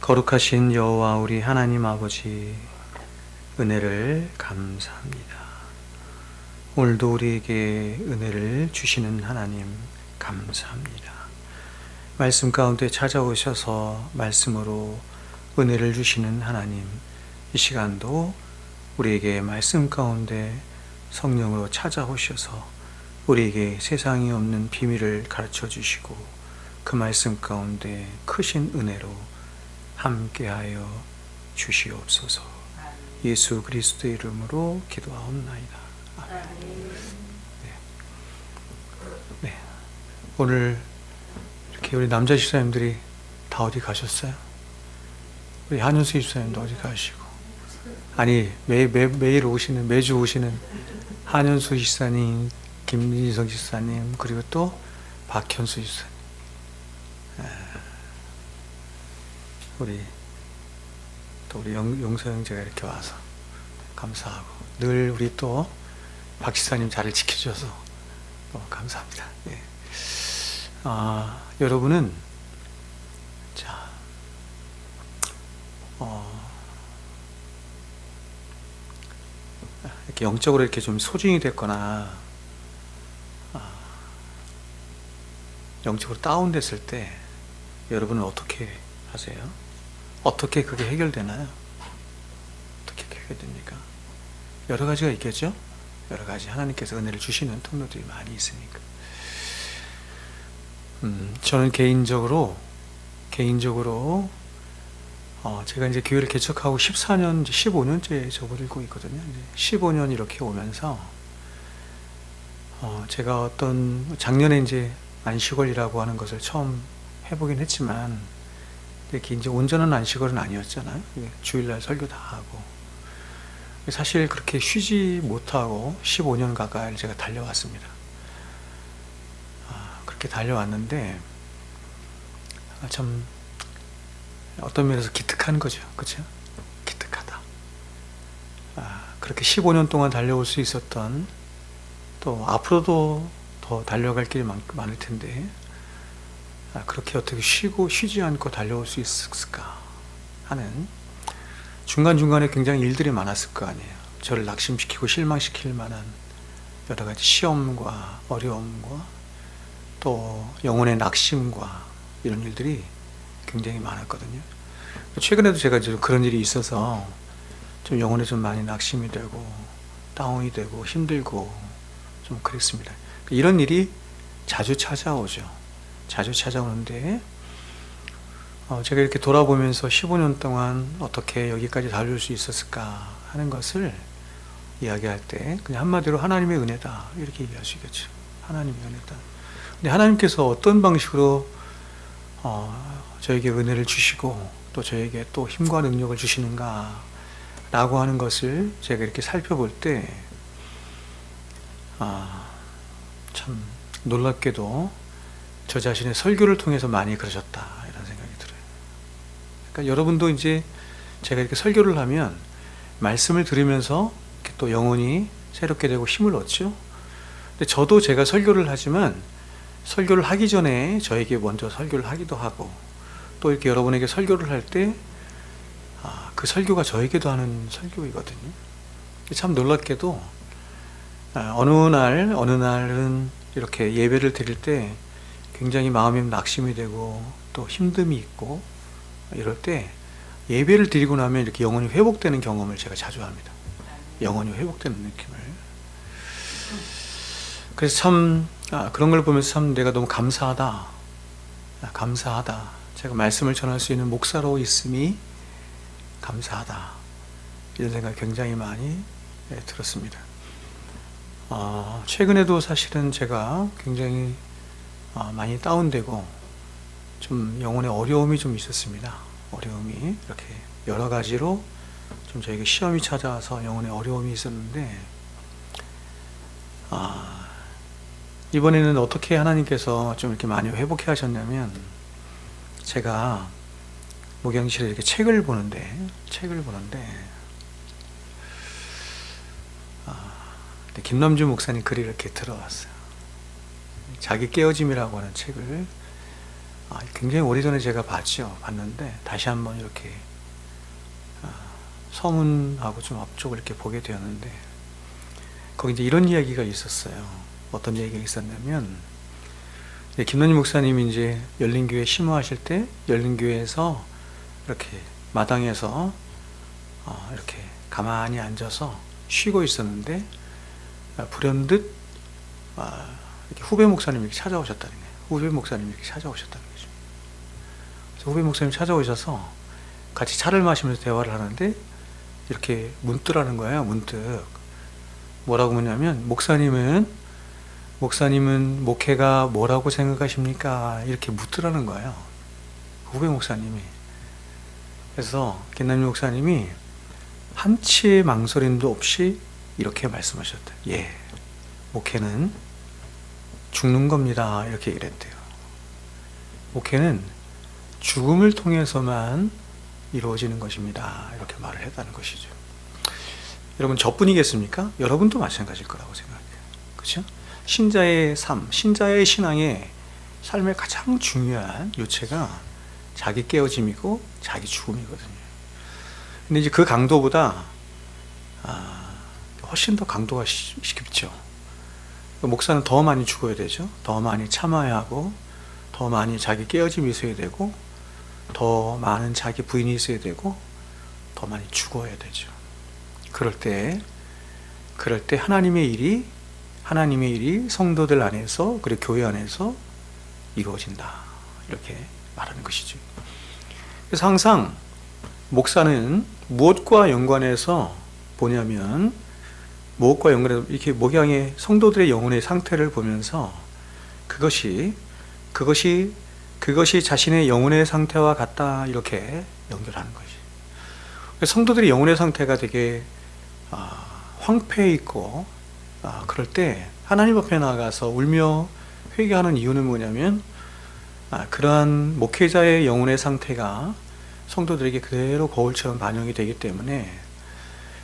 거룩하신 여호와 우리 하나님 아버지, 은혜를 감사합니다. 오늘도 우리에게 은혜를 주시는 하나님 감사합니다. 말씀 가운데 찾아오셔서 말씀으로 은혜를 주시는 하나님, 이 시간도 우리에게 말씀 가운데 성령으로 찾아오셔서 우리에게 세상에 없는 비밀을 가르쳐 주시고 그 말씀 가운데 크신 은혜로 함께하여 주시옵소서. 예수 그리스도의 이름으로 기도하옵나이다. 아멘. 네. 오늘 이렇게 우리 남자 집사님들이 다 어디 가셨어요? 우리 한윤수 집사님도 어디 가시고, 아니 매일 오시는, 매주 오시는 한윤수 집사님, 김진성 집사님, 그리고 또 박현수 집사님, 우리 용서 형제가 이렇게 와서 감사하고, 늘 우리 또 박 집사님 자리를 지켜줘서 너무 감사합니다. 예. 여러분은 자, 이렇게 영적으로 이렇게 좀 소진이 됐거나 영적으로 다운됐을 때 여러분은 어떻게 하세요? 어떻게 그게 해결되나요? 어떻게 해결됩니까? 여러 가지가 있겠죠? 여러 가지 하나님께서 은혜를 주시는 통로들이 많이 있으니까. 저는 개인적으로 제가 이제 교회를 개척하고 14년, 15년째 접어들고 있거든요. 이제 15년 이렇게 오면서 제가 작년에 이제 안식월이라고 하는 것을 처음 해보긴 했지만, 이렇게 이제 온전한 안식월은 아니었잖아요. 주일날 설교 다 하고. 사실 그렇게 쉬지 못하고 15년 가까이 제가 달려왔습니다. 그렇게 달려왔는데, 참, 어떤 면에서 기특한 거죠. 그쵸? 기특하다. 그렇게 15년 동안 달려올 수 있었던, 또 앞으로도 더 달려갈 길이 많을 텐데, 그렇게 어떻게 쉬지 않고 달려올 수 있을까 하는, 중간중간에 굉장히 일들이 많았을 거 아니에요. 저를 낙심시키고 실망시킬 만한 여러 가지 시험과 어려움과 또 영혼의 낙심과 이런 일들이 굉장히 많았거든요. 최근에도 제가 좀 그런 일이 있어서 좀 영혼에 좀 많이 낙심이 되고 다운이 되고 힘들고 좀 그랬습니다. 이런 일이 자주 찾아오죠. 자주 찾아오는데, 제가 이렇게 돌아보면서 15년 동안 어떻게 여기까지 달릴 수 있었을까 하는 것을 이야기할 때 그냥 한마디로 하나님의 은혜다 이렇게 얘기할 수 있겠죠. 하나님의 은혜다. 근데 하나님께서 어떤 방식으로 저에게 은혜를 주시고 또 저에게 또 힘과 능력을 주시는가 라고 하는 것을 제가 이렇게 살펴볼 때 참 놀랍게도 저 자신의 설교를 통해서 많이 그러셨다 이런 생각이 들어요. 그러니까 여러분도 이제 제가 이렇게 설교를 하면 말씀을 들으면서 이렇게 또 영혼이 새롭게 되고 힘을 얻죠. 근데 저도 제가 설교를 하지만 설교를 하기 전에 저에게 먼저 설교를 하기도 하고, 또 이렇게 여러분에게 설교를 할 때 그 설교가 저에게도 하는 설교이거든요. 참 놀랍게도 어느 날은 이렇게 예배를 드릴 때 굉장히 마음이 낙심이 되고 또 힘듦이 있고 이럴 때 예배를 드리고 나면 이렇게 영혼이 회복되는 경험을 제가 자주 합니다. 영혼이 회복되는 느낌을. 그래서 참 그런 걸 보면서 참 내가 너무 감사하다. 제가 말씀을 전할 수 있는 목사로 있음이 감사하다. 이런 생각이 굉장히 많이 들었습니다. 최근에도 사실은 제가 굉장히 많이 다운되고 좀 영혼의 어려움이 좀 있었습니다. 어려움이 이렇게 여러 가지로 좀 저에게 시험이 찾아와서 영혼의 어려움이 있었는데, 이번에는 어떻게 하나님께서 좀 이렇게 많이 회복해 하셨냐면, 제가 목양실에 이렇게 책을 보는데 김남주 목사님 글이 이렇게 들어왔어요. 자기 깨어짐이라고 하는 책을 굉장히 오래전에 제가 봤는데 다시 한번 이렇게 서문하고 좀 앞쪽을 이렇게 보게 되었는데, 거기 이제 이런 이야기가 있었어요. 어떤 이야기가 있었냐면, 김남일 목사님이 이제 열린교회 심호하실 때 열린교회에서 이렇게 마당에서 이렇게 가만히 앉아서 쉬고 있었는데, 불현듯 이렇게 후배 목사님이 이렇게 찾아오셨다는 거예요. 후배 목사님이 이렇게 찾아오셨다는 거죠. 그래서 후배 목사님이 찾아오셔서 같이 차를 마시면서 대화를 하는데 이렇게 문뜨라는 거예요. 문득 뭐라고 묻냐면, 목사님은 목회가 뭐라고 생각하십니까? 이렇게 묻더라는 거예요, 후배 목사님이. 그래서 김남일 목사님이 한치의 망설임도 없이 이렇게 말씀하셨다. 예, 목회는 죽는 겁니다. 이렇게 얘기를 했대요. 목회는 죽음을 통해서만 이루어지는 것입니다. 이렇게 말을 했다는 것이죠. 여러분, 저뿐이겠습니까? 여러분도 마찬가지일 거라고 생각해요. 그렇죠? 신자의 삶, 신자의 신앙의 삶의 가장 중요한 요체가 자기 깨어짐이고 자기 죽음이거든요. 근데 이제 그 강도보다 훨씬 더 강도가 쉽죠. 목사는 더 많이 죽어야 되죠. 더 많이 참아야 하고, 더 많이 자기 깨어짐이 있어야 되고, 더 많은 자기 부인이 있어야 되고, 더 많이 죽어야 되죠. 그럴 때 하나님의 일이 성도들 안에서, 그리고 교회 안에서 이루어진다. 이렇게 말하는 것이죠. 그래서 항상 목사는 무엇과 연관해서 보냐면, 무엇과 연관해서 이렇게 목양의 성도들의 영혼의 상태를 보면서 그것이 자신의 영혼의 상태와 같다, 이렇게 연결하는 것이. 성도들의 영혼의 상태가 되게 황폐해 있고, 그럴 때 하나님 앞에 나가서 울며 회개하는 이유는 뭐냐면, 그러한 목회자의 영혼의 상태가 성도들에게 그대로 거울처럼 반영이 되기 때문에,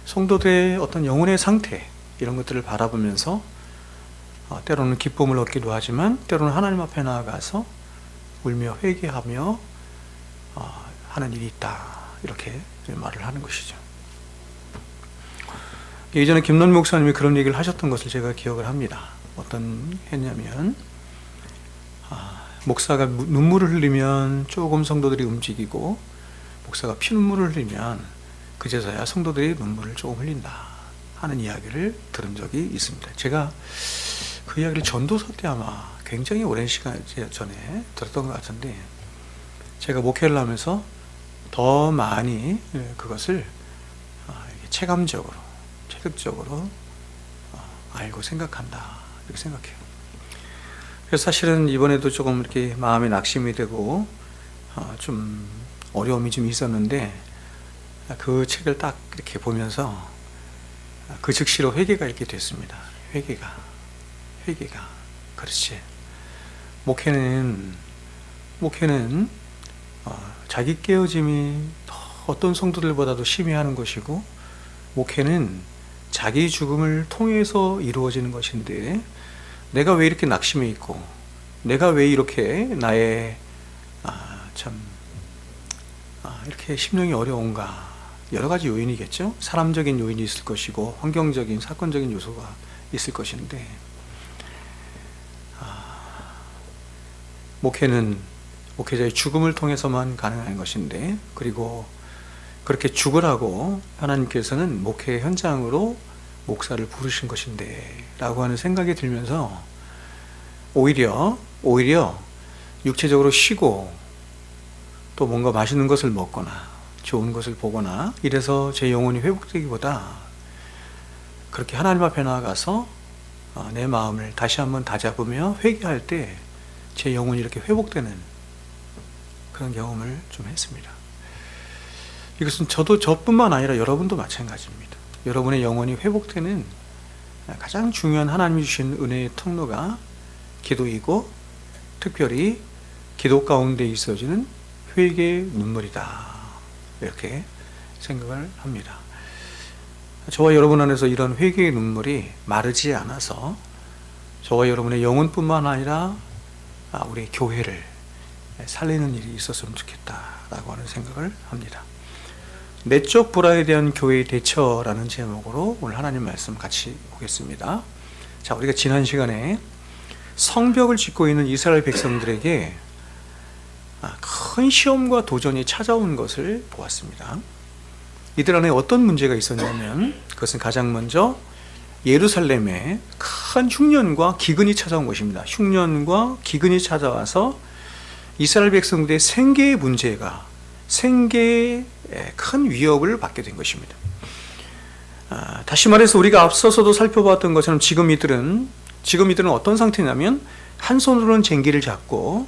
성도들의 어떤 영혼의 상태, 이런 것들을 바라보면서 때로는 기쁨을 얻기도 하지만 때로는 하나님 앞에 나아가서 울며 회개하며 하는 일이 있다, 이렇게 말을 하는 것이죠. 예전에 김남일 목사님이 그런 얘기를 하셨던 것을 제가 기억을 합니다. 어떤 했냐면, 목사가 눈물을 흘리면 조금 성도들이 움직이고, 목사가 피눈물을 흘리면 그제서야 성도들이 눈물을 조금 흘린다 하는 이야기를 들은 적이 있습니다. 제가 그 이야기를 전도서 때 아마 굉장히 오랜 시간 전에 들었던 것 같은데, 제가 목회를 하면서 더 많이 그것을 체감적으로, 체득적으로 알고 생각한다, 이렇게 생각해요. 그래서 사실은 이번에도 조금 이렇게 마음에 낙심이 되고 좀 어려움이 좀 있었는데, 그 책을 딱 이렇게 보면서 그 즉시로 회개가 이렇게 됐습니다. 회개가 그렇지. 목회는 자기 깨어짐이 어떤 성도들보다도 심히 하는 것이고, 목회는 자기 죽음을 통해서 이루어지는 것인데, 내가 왜 이렇게 낙심해 있고, 내가 왜 이렇게 나의 이렇게 심령이 어려운가. 여러 가지 요인이겠죠. 사람적인 요인이 있을 것이고, 환경적인, 사건적인 요소가 있을 것인데, 목회는 목회자의 죽음을 통해서만 가능한 것인데, 그리고 그렇게 죽으라고 하나님께서는 목회 현장으로 목사를 부르신 것인데 라고 하는 생각이 들면서, 오히려 육체적으로 쉬고 또 뭔가 맛있는 것을 먹거나 좋은 것을 보거나 이래서 제 영혼이 회복되기보다, 그렇게 하나님 앞에 나아가서 내 마음을 다시 한번 다잡으며 회개할 때 제 영혼이 이렇게 회복되는 그런 경험을 좀 했습니다. 이것은 저뿐만 아니라 여러분도 마찬가지입니다. 여러분의 영혼이 회복되는 가장 중요한 하나님이 주신 은혜의 통로가 기도이고, 특별히 기도 가운데 있어지는 회개의 눈물이다, 이렇게 생각을 합니다. 저와 여러분 안에서 이런 회개의 눈물이 마르지 않아서 저와 여러분의 영혼뿐만 아니라 우리 교회를, 살리는 일이 있었으면 좋겠다라고 하는 생각을 합니다. 내적 불화에 대한 교회의 대처라는 제목으로 오늘 하나님 말씀 같이 보겠습니다. 자, 우리가 지난 시간에 성벽을 짓고 있는 이스라엘 백성들에게 큰 시험과 도전이 찾아온 것을 보았습니다. 이들 안에 어떤 문제가 있었냐면 그것은 가장 먼저 예루살렘에 큰 흉년과 기근이 찾아온 것입니다. 흉년과 기근이 찾아와서 이스라엘 백성들의 생계의 문제가 생계에 큰 위협을 받게 된 것입니다. 다시 말해서 우리가 앞서서도 살펴봤던 것처럼 지금 이들은 어떤 상태냐면 한 손으로는 쟁기를 잡고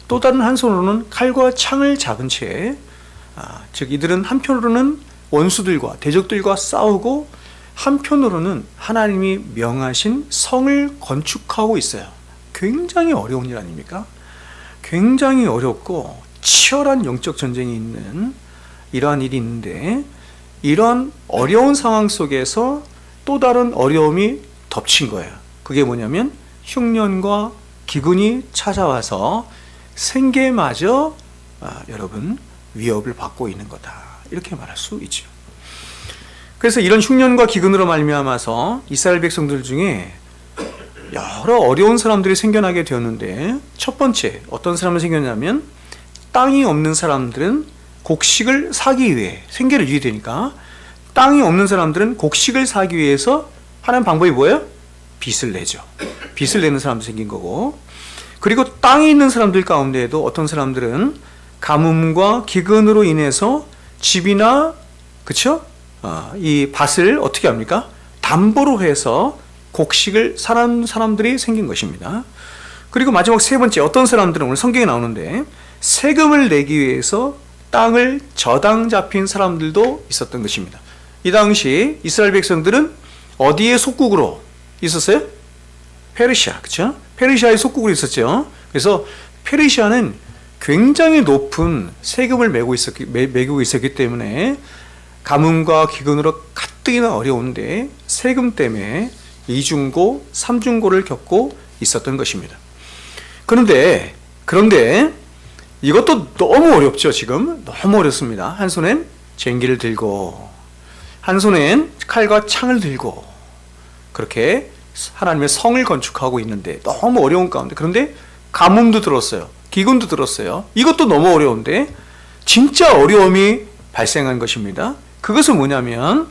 또 다른 한 손으로는 칼과 창을 잡은 채 즉 이들은 한편으로는 원수들과 대적들과 싸우고 한편으로는 하나님이 명하신 성을 건축하고 있어요. 굉장히 어려운 일 아닙니까? 굉장히 어렵고 치열한 영적 전쟁이 있는 이러한 일이 있는데 이러한 어려운 상황 속에서 또 다른 어려움이 덮친 거예요. 그게 뭐냐면 흉년과 기근이 찾아와서 생계마저 여러분 위협을 받고 있는 거다, 이렇게 말할 수 있죠. 그래서 이런 흉년과 기근으로 말미암아서 이스라엘 백성들 중에 여러 어려운 사람들이 생겨나게 되었는데 첫 번째 어떤 사람이 생겼냐면 땅이 없는 사람들은 곡식을 사기 위해 생계를 유지해야 되니까 땅이 없는 사람들은 곡식을 사기 위해서 하는 방법이 뭐예요? 빚을 내죠. 빚을 내는 사람도 생긴 거고, 그리고 땅이 있는 사람들 가운데에도 어떤 사람들은 가뭄과 기근으로 인해서 집이나 그쵸? 이 밭을 어떻게 합니까? 담보로 해서 곡식을 사는 사람들이 생긴 것입니다. 그리고 마지막 세 번째 어떤 사람들은 오늘 성경에 나오는데 세금을 내기 위해서 땅을 저당 잡힌 사람들도 있었던 것입니다. 이 당시 이스라엘 백성들은 어디에 속국으로 있었어요? 페르시아, 그렇죠? 페르시아의 속국으로 있었죠. 그래서 페르시아는 굉장히 높은 세금을 매기고 있었기 때문에 가뭄과 기근으로 가뜩이나 어려운데 세금 때문에 이중고, 삼중고를 겪고 있었던 것입니다. 그런데 이것도 너무 어렵죠. 지금 너무 어렵습니다. 한 손엔 쟁기를 들고 한 손엔 칼과 창을 들고 그렇게 하나님의 성을 건축하고 있는데 너무 어려운 가운데, 그런데 가뭄도 들었어요. 기근도 들었어요. 이것도 너무 어려운데 진짜 어려움이 발생한 것입니다. 그것은 뭐냐면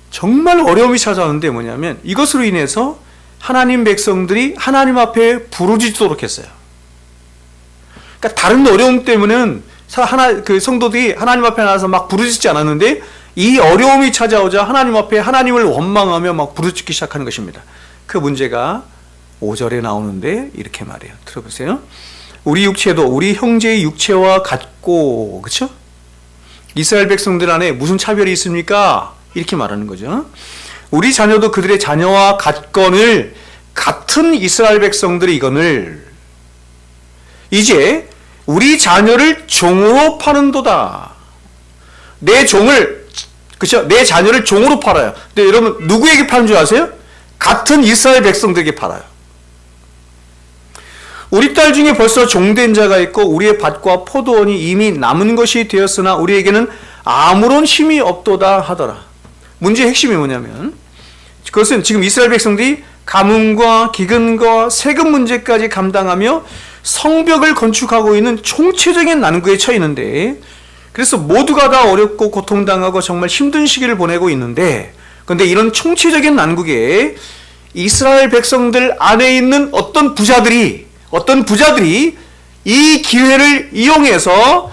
정말 어려움이 찾아오는데 뭐냐면 이것으로 인해서 하나님 백성들이 하나님 앞에 부르짖도록 했어요. 그러니까 다른 어려움 때문에는 성도들이 하나님 앞에 나와서 막 부르짖지 않았는데 이 어려움이 찾아오자 하나님 앞에 하나님을 원망하며 막 부르짖기 시작하는 것입니다. 그 문제가 5절에 나오는데 이렇게 말해요. 들어보세요. 우리 육체도 우리 형제의 육체와 같고, 그렇죠? 이스라엘 백성들 안에 무슨 차별이 있습니까? 이렇게 말하는 거죠. 우리 자녀도 그들의 자녀와 같거늘 같은 이스라엘 백성들이 이거늘 이제 우리 자녀를 종으로 파는도다. 내 종을, 그렇죠? 내 자녀를 종으로 팔아요. 근데 여러분 누구에게 파는 줄 아세요? 같은 이스라엘 백성들에게 팔아요. 우리 딸 중에 벌써 종된 자가 있고 우리의 밭과 포도원이 이미 남은 것이 되었으나 우리에게는 아무런 힘이 없도다 하더라. 문제의 핵심이 뭐냐면 그것은 지금 이스라엘 백성들이 가뭄과 기근과 세금 문제까지 감당하며 성벽을 건축하고 있는 총체적인 난구에 처해 있는데, 그래서 모두가 다 어렵고 고통당하고 정말 힘든 시기를 보내고 있는데, 그런데 이런 총체적인 난국에 이스라엘 백성들 안에 있는 어떤 부자들이 이 기회를 이용해서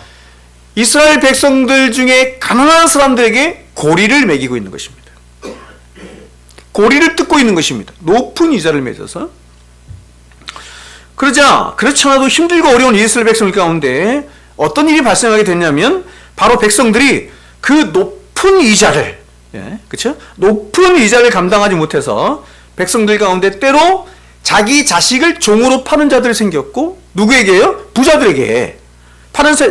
이스라엘 백성들 중에 가난한 사람들에게 고리를 매기고 있는 것입니다. 고리를 뜯고 있는 것입니다. 높은 이자를 맺어서. 그렇지 않아도 힘들고 어려운 이스라엘 백성들 가운데 어떤 일이 발생하게 됐냐면 바로 백성들이 그 높은 이자를, 그렇죠? 높은 이자를 감당하지 못해서 백성들 가운데 때로 자기 자식을 종으로 파는 자들이 생겼고, 누구에게요? 부자들에게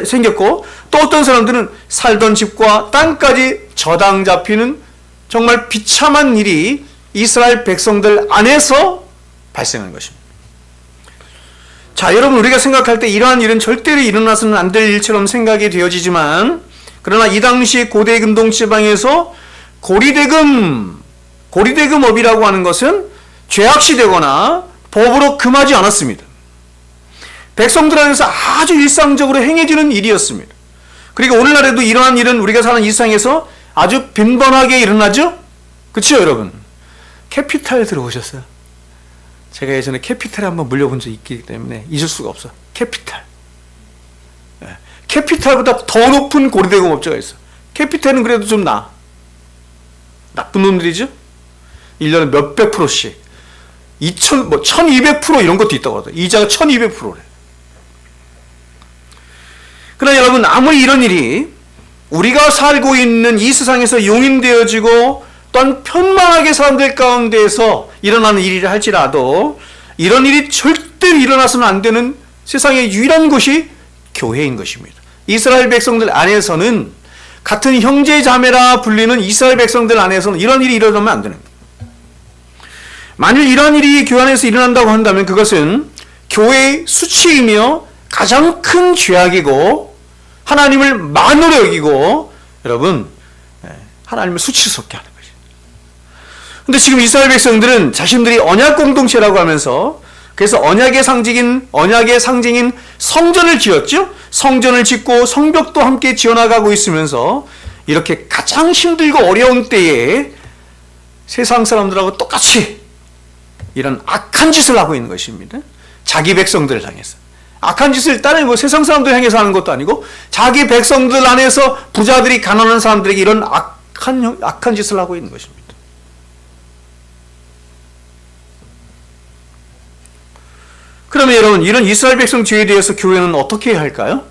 생겼고, 또 어떤 사람들은 살던 집과 땅까지 저당 잡히는 정말 비참한 일이 이스라엘 백성들 안에서 발생한 것입니다. 자, 여러분, 우리가 생각할 때 이러한 일은 절대로 일어나서는 안 될 일처럼 생각이 되어지지만, 그러나 이 당시 고대 금동 지방에서 고리대금업이라고 하는 것은 죄악시되거나 법으로 금하지 않았습니다. 백성들 안에서 아주 일상적으로 행해지는 일이었습니다. 그리고 오늘날에도 이러한 일은 우리가 사는 일상에서 아주 빈번하게 일어나죠? 그렇죠, 여러분? 캐피탈 들어보셨어요? 제가 예전에 캐피탈에 한번 물려본 적이 있기 때문에 잊을 수가 없어. 캐피탈. 캐피탈보다 더 높은 고리대금업자가 있어. 캐피탈은 그래도 좀 나쁜 놈들이죠? 1년에 몇백 프로씩. 1200% 이런 것도 있다고 하더라고요. 이자가 1200%래. 그러나 여러분, 아무리 이런 일이 우리가 살고 있는 이 세상에서 용인되어지고 또한 편만하게 사람들 가운데에서 일어나는 일이라 할지라도 이런 일이 절대로 일어나서는 안 되는 세상의 유일한 곳이 교회인 것입니다. 이스라엘 백성들 안에서는, 같은 형제 자매라 불리는 이스라엘 백성들 안에서는 이런 일이 일어나면 안 되는 거예요. 만일 이러한 일이 교회 안에서 일어난다고 한다면 그것은 교회의 수치이며 가장 큰 죄악이고 하나님을 만으로 여기고, 여러분, 하나님을 수치스럽게 하는 거죠. 근데 지금 이스라엘 백성들은 자신들이 언약 공동체라고 하면서, 그래서 언약의 상징인 성전을 지었죠. 성전을 짓고 성벽도 함께 지어나가고 있으면서 이렇게 가장 힘들고 어려운 때에 세상 사람들하고 똑같이 이런 악한 짓을 하고 있는 것입니다. 자기 백성들을 향해서. 악한 짓을 다른 세상 사람들 향해서 하는 것도 아니고 자기 백성들 안에서 부자들이 가난한 사람들에게 이런 악한 짓을 하고 있는 것입니다. 그러면 여러분, 이런 이스라엘 백성 죄에 대해서 교회는 어떻게 해야 할까요?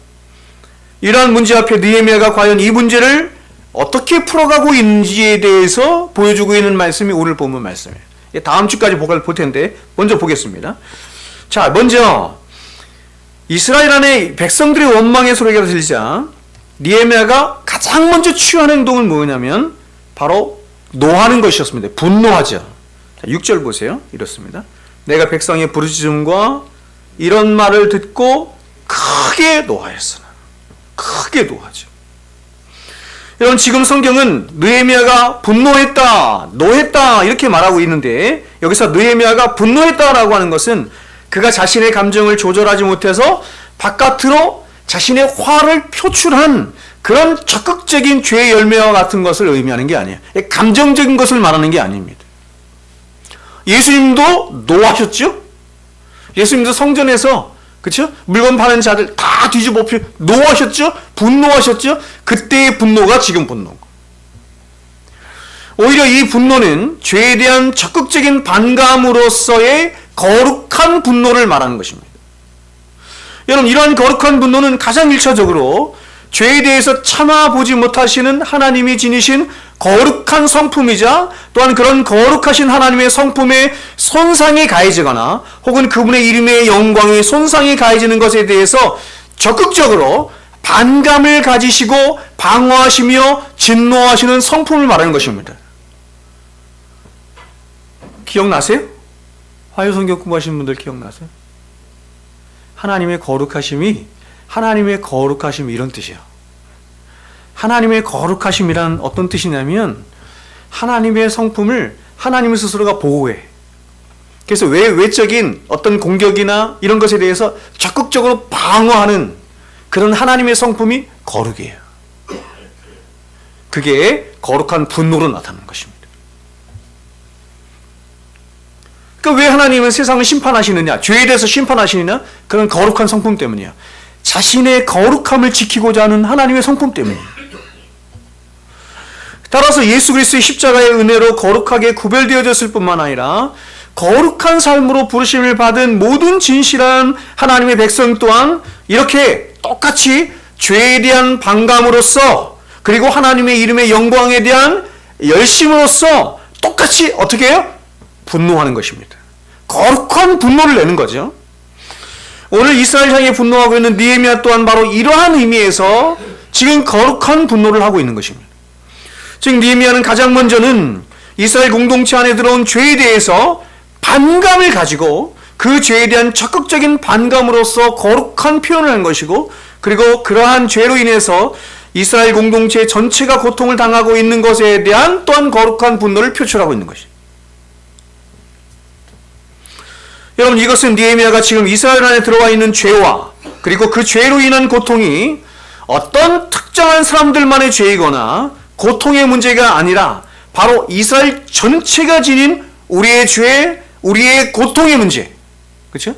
이러한 문제 앞에 느헤미야가 과연 이 문제를 어떻게 풀어가고 있는지에 대해서 보여주고 있는 말씀이 오늘 본문 말씀이에요. 다음 주까지 볼 텐데 먼저 보겠습니다. 자, 먼저 이스라엘 안에 백성들의 원망의 소리가 들리자 느헤미야가 가장 먼저 취한 행동은 뭐냐면 바로 노하는 것이었습니다. 분노하죠. 자, 6절 보세요. 이렇습니다. 내가 백성의 부르짖음과 이런 말을 듣고 크게 노하였으나. 크게 노하죠. 여러분, 지금 성경은 느헤미야가 분노했다, 노했다 이렇게 말하고 있는데, 여기서 느헤미야가 분노했다라고 하는 것은 그가 자신의 감정을 조절하지 못해서 바깥으로 자신의 화를 표출한 그런 적극적인 죄의 열매와 같은 것을 의미하는 게 아니에요. 감정적인 것을 말하는 게 아닙니다. 예수님도 노하셨죠? 예수님도 성전에서, 그렇죠? 물건 파는 자들 다 뒤집어 노하셨죠? 분노하셨죠? 그때의 분노가 지금 분노고. 오히려 이 분노는 죄에 대한 적극적인 반감으로서의 거룩한 분노를 말하는 것입니다. 여러분, 이러한 거룩한 분노는 가장 1차적으로 죄에 대해서 참아보지 못하시는 하나님이 지니신 거룩한 성품이자, 또한 그런 거룩하신 하나님의 성품에 손상이 가해지거나 혹은 그분의 이름의 영광이 손상이 가해지는 것에 대해서 적극적으로 반감을 가지시고 방어하시며 진노하시는 성품을 말하는 것입니다. 기억나세요? 화요성경 공부하시는 분들 기억나세요? 하나님의 거룩하심이 이런 뜻이에요. 하나님의 거룩하심이란 어떤 뜻이냐면 하나님의 성품을 하나님 스스로가 보호해. 그래서 외적인 어떤 공격이나 이런 것에 대해서 적극적으로 방어하는 그런 하나님의 성품이 거룩이에요. 그게 거룩한 분노로 나타나는 것입니다. 그러니까 왜 하나님은 세상을 심판하시느냐, 죄에 대해서 심판하시느냐, 그런 거룩한 성품 때문이야. 자신의 거룩함을 지키고자 하는 하나님의 성품 때문이에요. 따라서 예수 그리스도의 십자가의 은혜로 거룩하게 구별되어졌을 뿐만 아니라 거룩한 삶으로 부르심을 받은 모든 진실한 하나님의 백성 또한 이렇게 똑같이 죄에 대한 반감으로써, 그리고 하나님의 이름의 영광에 대한 열심으로써 똑같이 어떻게 해요? 분노하는 것입니다. 거룩한 분노를 내는 거죠. 오늘 이스라엘 향해 분노하고 있는 느헤미야 또한 바로 이러한 의미에서 지금 거룩한 분노를 하고 있는 것입니다. 즉 느헤미야는 가장 먼저는 이스라엘 공동체 안에 들어온 죄에 대해서 반감을 가지고 그 죄에 대한 적극적인 반감으로써 거룩한 표현을 한 것이고, 그리고 그러한 죄로 인해서 이스라엘 공동체 전체가 고통을 당하고 있는 것에 대한 또한 거룩한 분노를 표출하고 있는 것이죠. 여러분, 이것은 느헤미야가 지금 이스라엘 안에 들어와 있는 죄와 그리고 그 죄로 인한 고통이 어떤 특정한 사람들만의 죄이거나 고통의 문제가 아니라 바로 이스라엘 전체가 지닌 우리의 죄, 우리의 고통의 문제. 그렇죠?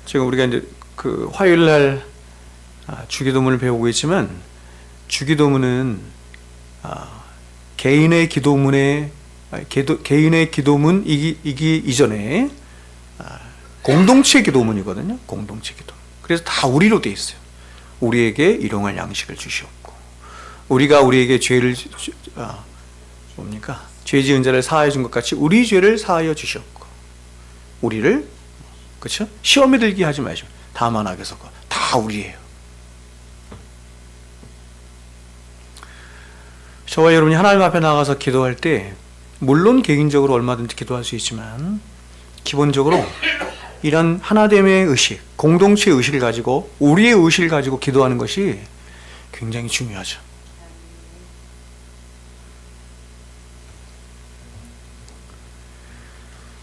지금 우리가 이제 그 화요일 날 주기도문을 배우고 있지만, 주기도문은 개인의 기도문에 개인의 기도문이기 이전에 공동체 기도문이거든요. 공동체 기도문. 그래서 다 우리로 돼 있어요. 우리에게 일용할 양식을 주시옵고, 우리가 우리에게 죄를 뭡니까? 죄 지은 자를 사하여 준 것 같이 우리 죄를 사하여 주시옵고, 우리를, 그렇죠? 시험에 들게 하지 마시고 다만 악에서 다 우리예요. 저와 여러분이 하나님 앞에 나가서 기도할 때 물론 개인적으로 얼마든지 기도할 수 있지만, 기본적으로 이런 하나됨의 의식, 공동체의 의식을 가지고, 우리의 의식을 가지고 기도하는 것이 굉장히 중요하죠.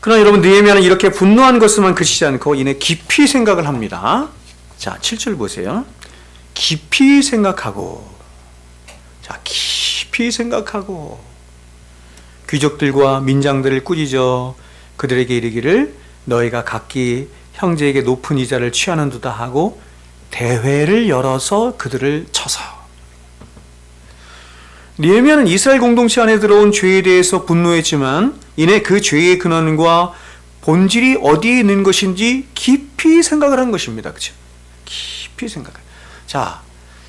그러나 여러분, 느헤미야는 이렇게 분노한 것으로만 그치지 않고 이내 깊이 생각을 합니다. 자, 7절 보세요. 깊이 생각하고, 자, 깊이 생각하고 귀족들과 민장들을 꾸짖어 그들에게 이르기를 너희가 각기 형제에게 높은 이자를 취하는도다 하고 대회를 열어서 그들을 쳐서. 느헤미야는 이스라엘 공동체 안에 들어온 죄에 대해서 분노했지만 이내 그 죄의 근원과 본질이 어디에 있는 것인지 깊이 생각을 한 것입니다. 그렇죠? 깊이 생각. 자,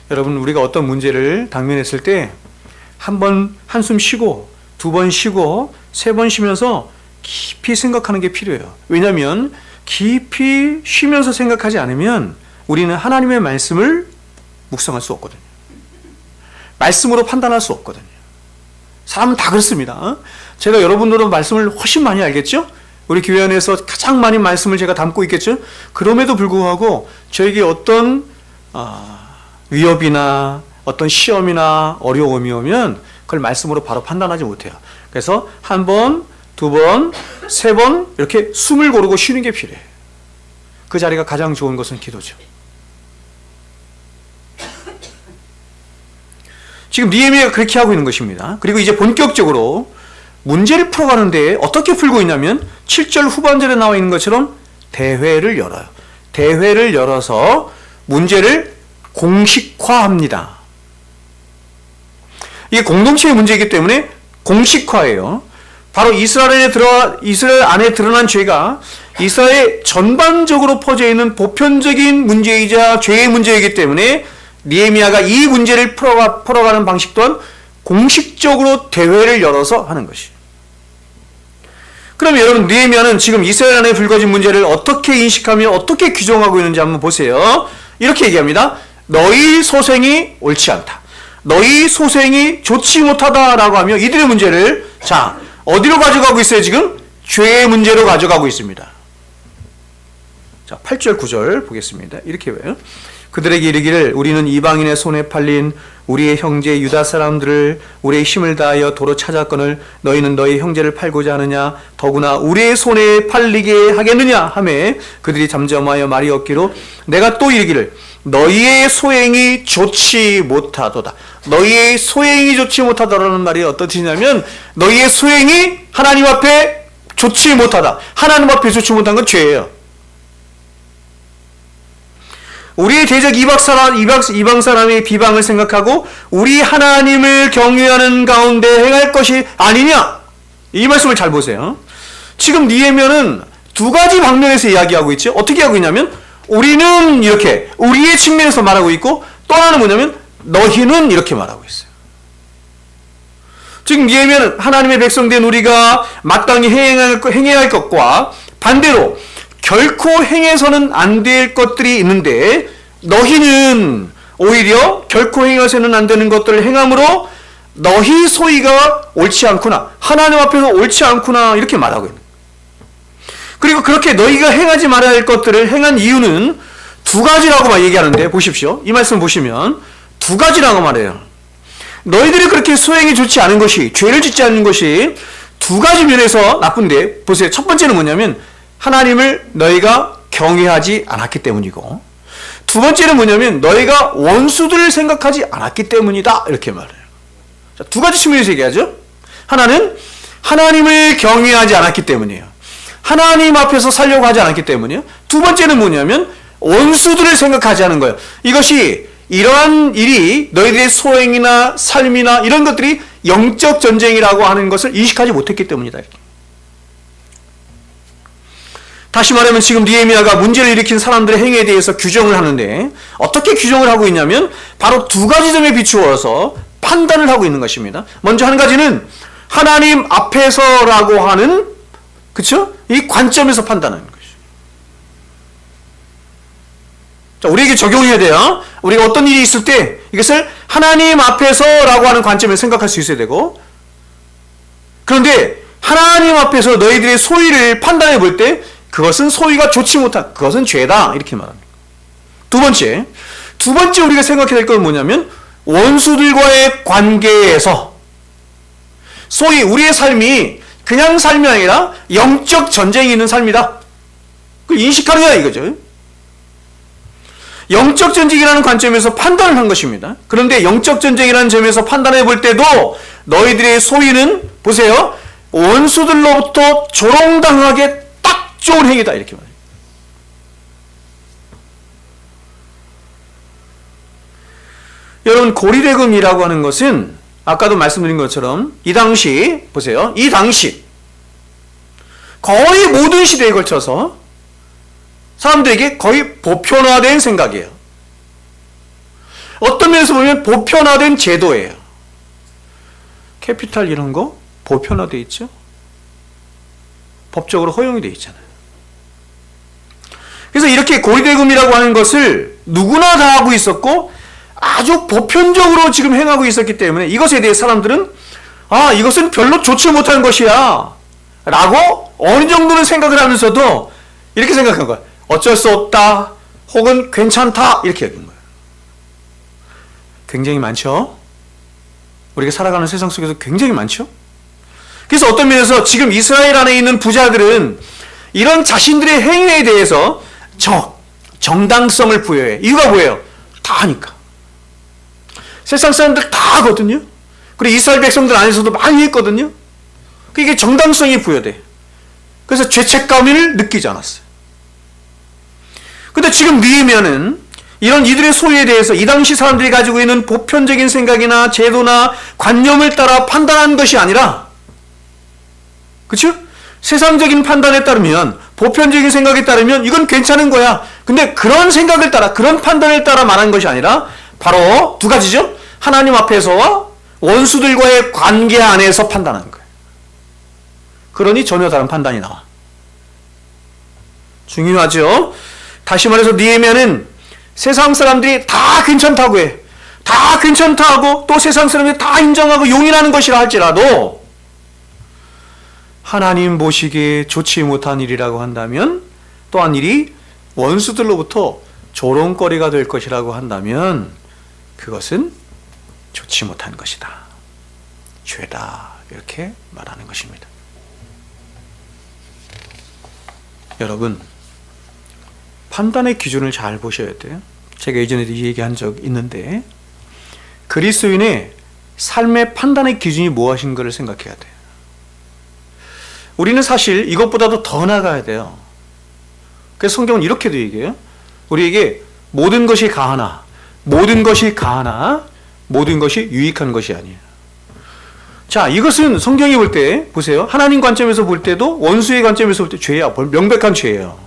여러분, 우리가 어떤 문제를 당면했을 때 한 번 한숨 쉬고, 두 번 쉬고, 세 번 쉬면서 깊이 생각하는 게 필요해요. 왜냐하면 깊이 쉬면서 생각하지 않으면 우리는 하나님의 말씀을 묵상할 수 없거든요. 말씀으로 판단할 수 없거든요. 사람은 다 그렇습니다. 제가 여러분들은 말씀을 훨씬 많이 알겠죠? 우리 교회 안에서 가장 많이 말씀을 제가 담고 있겠죠? 그럼에도 불구하고 저에게 어떤 위협이나 어떤 시험이나 어려움이 오면 그걸 말씀으로 바로 판단하지 못해요. 그래서 한 번, 두 번, 세 번 이렇게 숨을 고르고 쉬는 게 필요해요. 그 자리가 가장 좋은 것은 기도죠. 지금 느헤미야가 그렇게 하고 있는 것입니다. 그리고 이제 본격적으로 문제를 풀어가는데 어떻게 풀고 있냐면 7절 후반절에 나와 있는 것처럼 대회를 열어요. 대회를 열어서 문제를 공식화합니다. 이게 공동체의 문제이기 때문에 공식화예요. 바로 이스라엘 안에 드러난 죄가 이스라엘 전반적으로 퍼져 있는 보편적인 문제이자 죄의 문제이기 때문에 느헤미야가 이 문제를 풀어가는 방식 또한 공식적으로 대회를 열어서 하는 것이. 그럼 여러분, 느헤미야는 지금 이스라엘 안에 불거진 문제를 어떻게 인식하며 어떻게 규정하고 있는지 한번 보세요. 이렇게 얘기합니다. 너희 소생이 옳지 않다. 너희 소생이 좋지 못하다라고 하며 이들의 문제를, 자, 어디로 가져가고 있어요? 지금 죄의 문제로 가져가고 있습니다. 자, 8절 9절 보겠습니다. 이렇게 해요. 그들에게 이르기를 우리는 이방인의 손에 팔린 우리의 형제 유다 사람들을 우리의 힘을 다하여 도로 찾았거늘 너희는 너희 형제를 팔고자 하느냐 더구나 우리의 손에 팔리게 하겠느냐 하매 그들이 잠잠하여 말이 없기로 내가 또 이르기를 너희의 소행이 좋지 못하도다. 너희의 소행이 좋지 못하다라는 말이 어떤 뜻이냐면 너희의 소행이 하나님 앞에 좋지 못하다. 하나님 앞에 좋지 못한 건 죄예요. 우리의 대적 이방 사람의 비방을 생각하고 우리 하나님을 경외하는 가운데 행할 것이 아니냐. 이 말씀을 잘 보세요. 지금 느헤미야는 두 가지 방면에서 이야기하고 있죠. 어떻게 하고 있냐면 우리는 이렇게 우리의 측면에서 말하고 있고 또 하나는 뭐냐면 너희는 이렇게 말하고 있어요. 지금 느헤미야는 하나님의 백성된 우리가 마땅히 행해야 할 것과 반대로 결코 행해서는 안 될 것들이 있는데 너희는 오히려 결코 행해서는 안 되는 것들을 행함으로 너희 소위가 옳지 않구나. 하나님 앞에서 옳지 않구나. 이렇게 말하고 있는. 그리고 그렇게 너희가 행하지 말아야 할 것들을 행한 이유는 두 가지라고 막 얘기하는데, 보십시오. 이 말씀 보시면 두 가지라고 말해요. 너희들이 그렇게 소행이 좋지 않은 것이, 죄를 짓지 않는 것이 두 가지 면에서 나쁜데, 보세요. 첫 번째는 뭐냐면 하나님을 너희가 경외하지 않았기 때문이고, 두 번째는 뭐냐면 너희가 원수들을 생각하지 않았기 때문이다, 이렇게 말해요. 자, 두 가지 측면에서 얘기하죠. 하나는 하나님을 경외하지 않았기 때문이에요. 하나님 앞에서 살려고 하지 않았기 때문이에요. 두 번째는 뭐냐면 원수들을 생각하지 않은 거예요. 이것이, 이러한 일이 너희들의 소행이나 삶이나 이런 것들이 영적 전쟁이라고 하는 것을 인식하지 못했기 때문이다. 이렇게. 다시 말하면 지금 느헤미야가 문제를 일으킨 사람들의 행위에 대해서 규정을 하는데, 어떻게 규정을 하고 있냐면 바로 두 가지 점에 비추어서 판단을 하고 있는 것입니다. 먼저 한 가지는 하나님 앞에서라고 하는, 그쵸? 이 관점에서 판단하는 것이죠. 자, 우리에게 적용해야 돼요. 우리가 어떤 일이 있을 때 이것을 하나님 앞에서라고 하는 관점에서 생각할 수 있어야 되고, 그런데 하나님 앞에서 너희들의 소위를 판단해 볼 때 그것은 소위가 좋지 못한, 그것은 죄다, 이렇게 말합니다. 두 번째 우리가 생각해야 될 건 뭐냐면 원수들과의 관계에서, 소위 우리의 삶이 그냥 삶이 아니라 영적 전쟁이 있는 삶이다, 그 인식하는 거야, 이거죠. 영적 전쟁이라는 관점에서 판단을 한 것입니다. 그런데 영적 전쟁이라는 점에서 판단해 볼 때도 너희들의 소위는, 보세요, 원수들로부터 조롱당하게 딱 좋은 행위다, 이렇게 말해요. 여러분, 고리대금이라고 하는 것은 아까도 말씀드린 것처럼 이 당시, 보세요, 이 당시 거의 모든 시대에 걸쳐서 사람들에게 거의 보편화된 생각이에요. 어떤 면에서 보면 보편화된 제도예요. 캐피탈 이런 거 보편화되어 있죠. 법적으로 허용이 되어 있잖아요. 그래서 이렇게 고리대금이라고 하는 것을 누구나 다 하고 있었고 아주 보편적으로 지금 행하고 있었기 때문에 이것에 대해 사람들은 이것은 별로 좋지 못한 것이야 라고 어느 정도는 생각을 하면서도 이렇게 생각한 거야. 어쩔 수 없다, 혹은 괜찮다, 이렇게 여긴 거예요. 굉장히 많죠? 우리가 살아가는 세상 속에서 굉장히 많죠? 그래서 어떤 면에서 지금 이스라엘 안에 있는 부자들은 이런 자신들의 행위에 대해서 정당성을 부여해. 이유가 뭐예요? 다 하니까. 세상 사람들 다 하거든요. 그리고 이스라엘 백성들 안에서도 많이 했거든요. 이게 정당성이 부여돼. 그래서 죄책감을 느끼지 않았어요. 근데 지금 느헤미야는 이런 이들의 소유에 대해서 이 당시 사람들이 가지고 있는 보편적인 생각이나 제도나 관념을 따라 판단하는 것이 아니라, 그렇죠? 세상적인 판단에 따르면, 보편적인 생각에 따르면 이건 괜찮은 거야. 근데 그런 생각을 따라, 그런 판단을 따라 말한 것이 아니라 바로 두 가지죠. 하나님 앞에서와 원수들과의 관계 안에서 판단하는 거예요. 그러니 전혀 다른 판단이 나와. 중요하죠. 다시 말해서 느헤미야는 세상 사람들이 다 괜찮다고 해. 다 괜찮다고 또 세상 사람들이 다 인정하고 용인하는 것이라 할지라도 하나님 보시기에 좋지 못한 일이라고 한다면, 또한 일이 원수들로부터 조롱거리가 될 것이라고 한다면 그것은 좋지 못한 것이다, 죄다, 이렇게 말하는 것입니다. 여러분, 판단의 기준을 잘 보셔야 돼요. 제가 예전에도 이 얘기한 적 있는데, 그리스도인의 삶의 판단의 기준이 무엇인가를 생각해야 돼요. 우리는 사실 이것보다도 더 나가야 돼요. 그래서 성경은 이렇게도 얘기해요. 우리에게 모든 것이 가하나, 모든 것이 가하나, 모든 것이 유익한 것이 아니에요. 자, 이것은 성경이 볼 때, 보세요. 하나님 관점에서 볼 때도, 원수의 관점에서 볼 때 죄야. 명백한 죄예요.